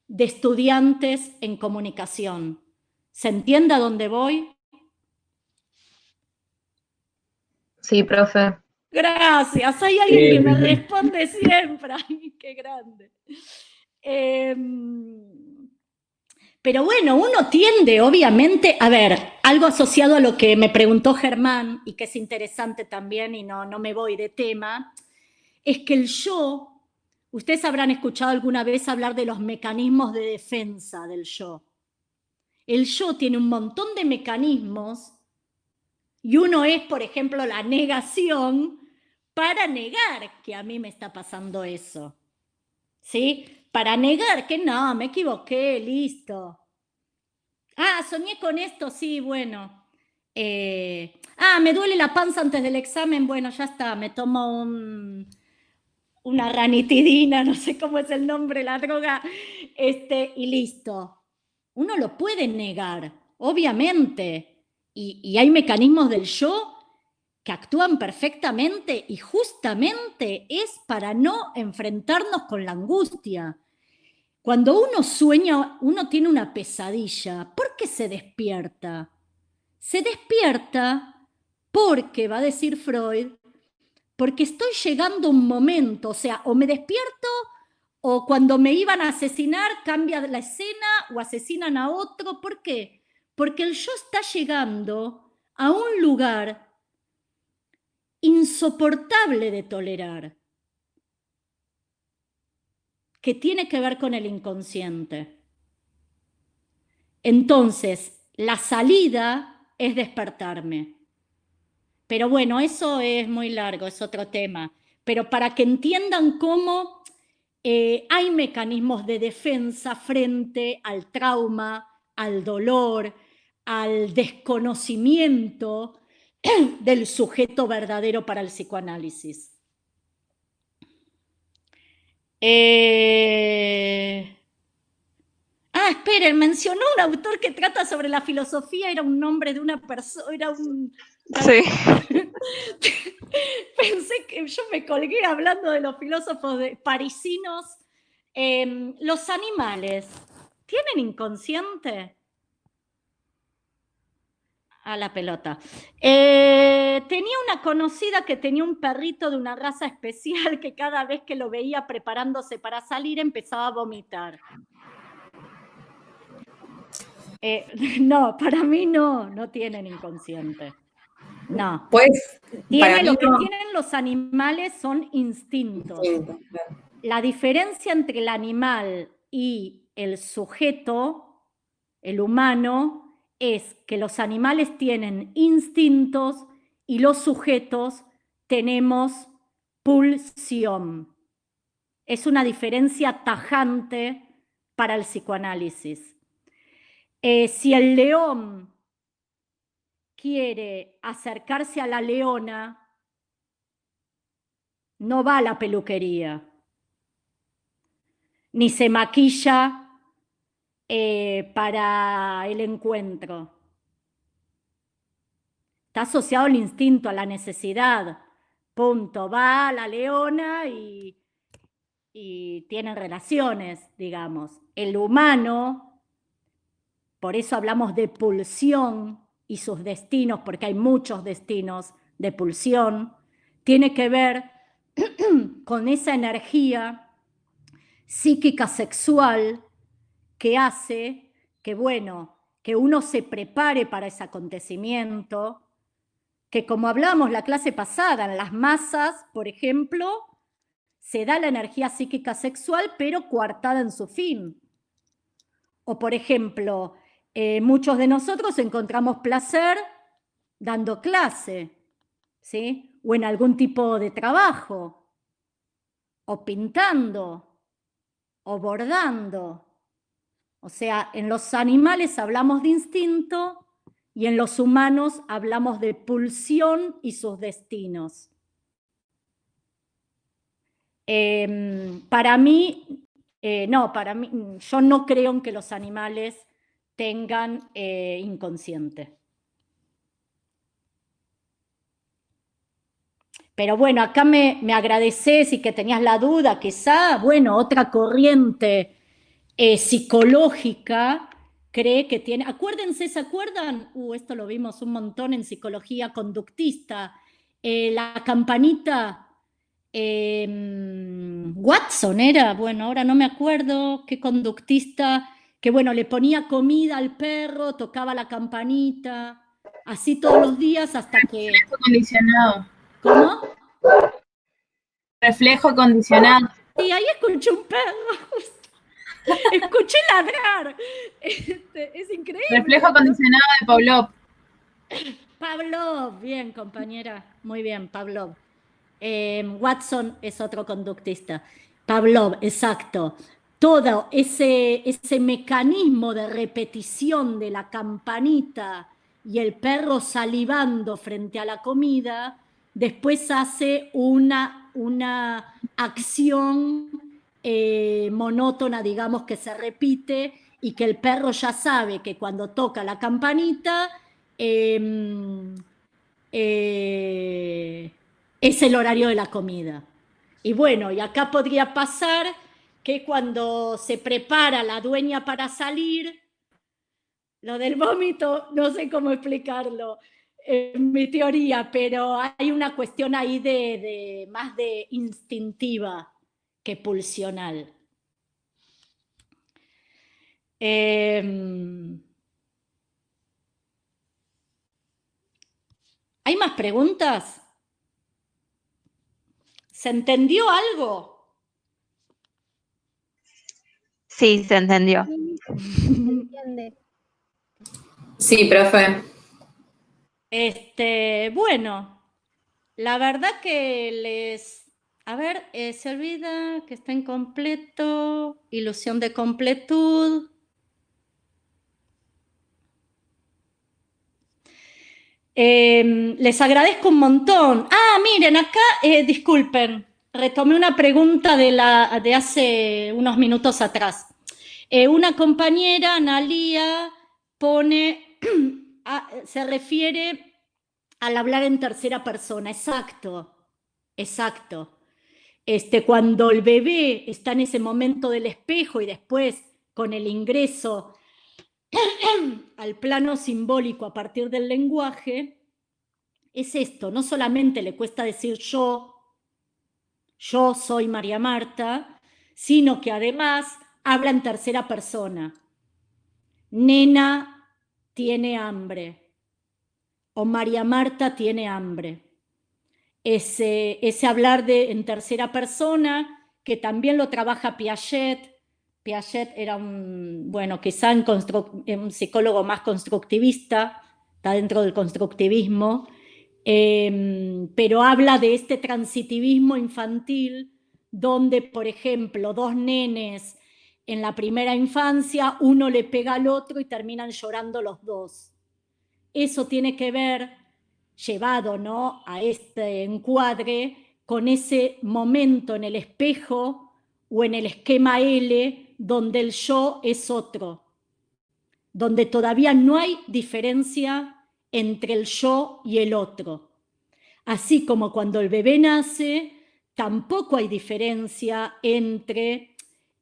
de estudiantes en comunicación. ¿Se entiende a dónde voy? Sí, profe. Gracias, hay alguien que me responde siempre. Ay, qué grande. Pero bueno, uno tiende, obviamente, a ver, algo asociado a lo que me preguntó Germán, y que es interesante también, y no me voy de tema, es que el yo, ustedes habrán escuchado alguna vez hablar de los mecanismos de defensa del yo. El yo tiene un montón de mecanismos, y uno es, por ejemplo, la negación para negar que a mí me está pasando eso. ¿Sí? Para negar que no, me equivoqué, listo. Ah, soñé con esto, sí, bueno. Me duele la panza antes del examen, bueno, ya está, me tomo una ranitidina, no sé cómo es el nombre, la droga, y listo. Uno lo puede negar, obviamente, y hay mecanismos del yo que actúan perfectamente y justamente es para no enfrentarnos con la angustia. Cuando uno sueña, uno tiene una pesadilla, ¿por qué se despierta? Se despierta porque, va a decir Freud, porque estoy llegando a un momento, o sea, o me despierto o cuando me iban a asesinar cambia la escena o asesinan a otro. ¿Por qué? Porque el yo está llegando a un lugar insoportable de tolerar, que tiene que ver con el inconsciente. Entonces, la salida es despertarme. Pero bueno, eso es muy largo, es otro tema. Pero para que entiendan cómo hay mecanismos de defensa frente al trauma, al dolor, al desconocimiento del sujeto verdadero para el psicoanálisis. Esperen, mencionó un autor que trata sobre la filosofía, era un nombre de una persona, era un... Sí. Pensé que yo me colgué hablando de los filósofos parisinos. Los animales, ¿tienen inconsciente? A la pelota. Tenía una conocida que tenía un perrito de una raza especial que cada vez que lo veía preparándose para salir empezaba a vomitar. No, para mí no tienen inconsciente. No. Pues, Lo que tienen los animales son instintos. La diferencia entre el animal y el sujeto, el humano, es que los animales tienen instintos y los sujetos tenemos pulsión. Es una diferencia tajante para el psicoanálisis. Si el león quiere acercarse a la leona, no va a la peluquería, ni se maquilla para el encuentro. Está asociado al instinto, a la necesidad. Punto. Va a la leona y tienen relaciones, digamos. El humano, por eso hablamos de pulsión y sus destinos, porque hay muchos destinos de pulsión, tiene que ver con esa energía psíquica sexual que hace que, bueno, que uno se prepare para ese acontecimiento, que como hablamos la clase pasada, en las masas, por ejemplo, se da la energía psíquica sexual, pero coartada en su fin. O, por ejemplo, muchos de nosotros encontramos placer dando clase, ¿sí? O en algún tipo de trabajo, o pintando, o bordando. O sea, en los animales hablamos de instinto y en los humanos hablamos de pulsión y sus destinos. Para mí, yo no creo en que los animales tengan inconsciente. Pero bueno, acá me agradeces y que tenías la duda, quizá, bueno, otra corriente psicológica cree que tiene... Acuérdense, ¿se acuerdan? Esto lo vimos un montón en psicología conductista. La campanita Watson era, bueno, ahora no me acuerdo qué conductista, que bueno, le ponía comida al perro, tocaba la campanita, así todos los días hasta que... Reflejo condicionado. ¿Cómo? Reflejo condicionado. Sí, ahí escuché un perro. Escuché ladrar. Es increíble. Reflejo condicionado de Pavlov. Pavlov, bien, compañera. Muy bien, Pavlov. Watson es otro conductista. Pavlov, exacto. Todo ese mecanismo de repetición de la campanita y el perro salivando frente a la comida, después hace una acción monótona, digamos, que se repite y que el perro ya sabe que cuando toca la campanita es el horario de la comida. Y bueno, y acá podría pasar que cuando se prepara la dueña para salir, lo del vómito, no sé cómo explicarlo en mi teoría, pero hay una cuestión ahí más de instintiva que pulsional. ¿Hay más preguntas? ¿Se entendió algo? Sí, se entendió. Sí, profe. Bueno, la verdad que a ver, se olvida que está incompleto, ilusión de completud. Les agradezco un montón. Ah, miren, acá, disculpen, retomé una pregunta de hace unos minutos atrás. Una compañera, Analía, pone, se refiere al hablar en tercera persona. Exacto, exacto. Cuando el bebé está en ese momento del espejo y después con el ingreso al plano simbólico a partir del lenguaje, es esto, no solamente le cuesta decir yo soy María Marta, sino que además habla en tercera persona. Nena tiene hambre o María Marta tiene hambre. Ese hablar en tercera persona, que también lo trabaja Piaget. Piaget era un psicólogo más constructivista, está dentro del constructivismo, pero habla de este transitivismo infantil donde, por ejemplo, dos nenes en la primera infancia, uno le pega al otro y terminan llorando los dos. Eso tiene que ver, llevado, ¿no?, a este encuadre, con ese momento en el espejo o en el esquema L donde el yo es otro, donde todavía no hay diferencia entre el yo y el otro. Así como cuando el bebé nace, tampoco hay diferencia entre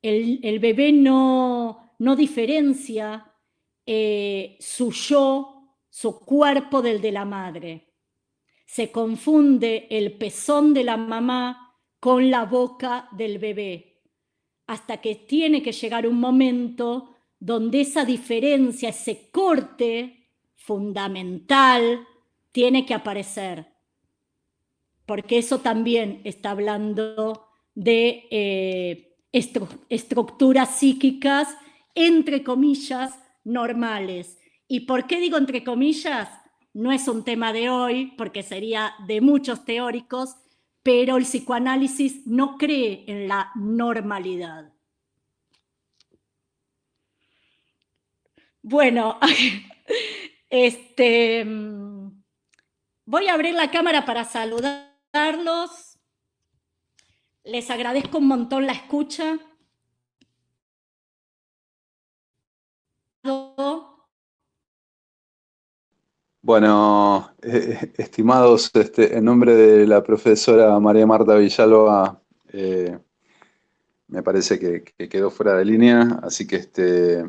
el bebé no diferencia su yo, su cuerpo del de la madre. Se confunde el pezón de la mamá con la boca del bebé, hasta que tiene que llegar un momento donde esa diferencia, ese corte fundamental, tiene que aparecer. Porque eso también está hablando de estructuras psíquicas, entre comillas, normales. ¿Y por qué digo entre comillas? No es un tema de hoy, porque sería de muchos teóricos, pero el psicoanálisis no cree en la normalidad. Bueno, voy a abrir la cámara para saludarlos. Les agradezco un montón la escucha. Bueno, estimados, en nombre de la profesora María Marta Villalba, me parece que quedó fuera de línea, así que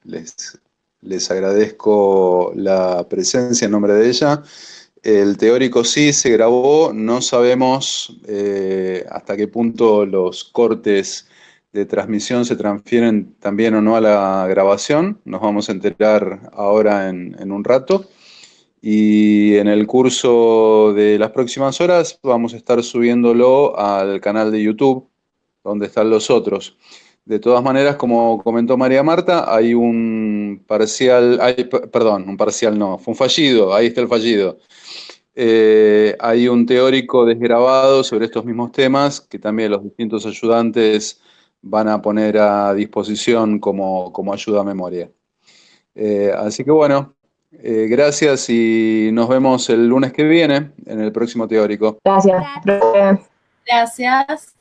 les agradezco la presencia en nombre de ella. El teórico sí se grabó, no sabemos hasta qué punto los cortes de transmisión se transfieren también o no a la grabación. Nos vamos a enterar ahora en un rato. Y en el curso de las próximas horas vamos a estar subiéndolo al canal de YouTube, donde están los otros. De todas maneras, como comentó María Marta, hay un parcial, perdón, un parcial no, fue un fallido, ahí está el fallido. Hay un teórico desgrabado sobre estos mismos temas que también los distintos ayudantes van a poner a disposición como ayuda a memoria. Así que bueno, gracias y nos vemos el lunes que viene en el próximo teórico. Gracias, profe. Gracias.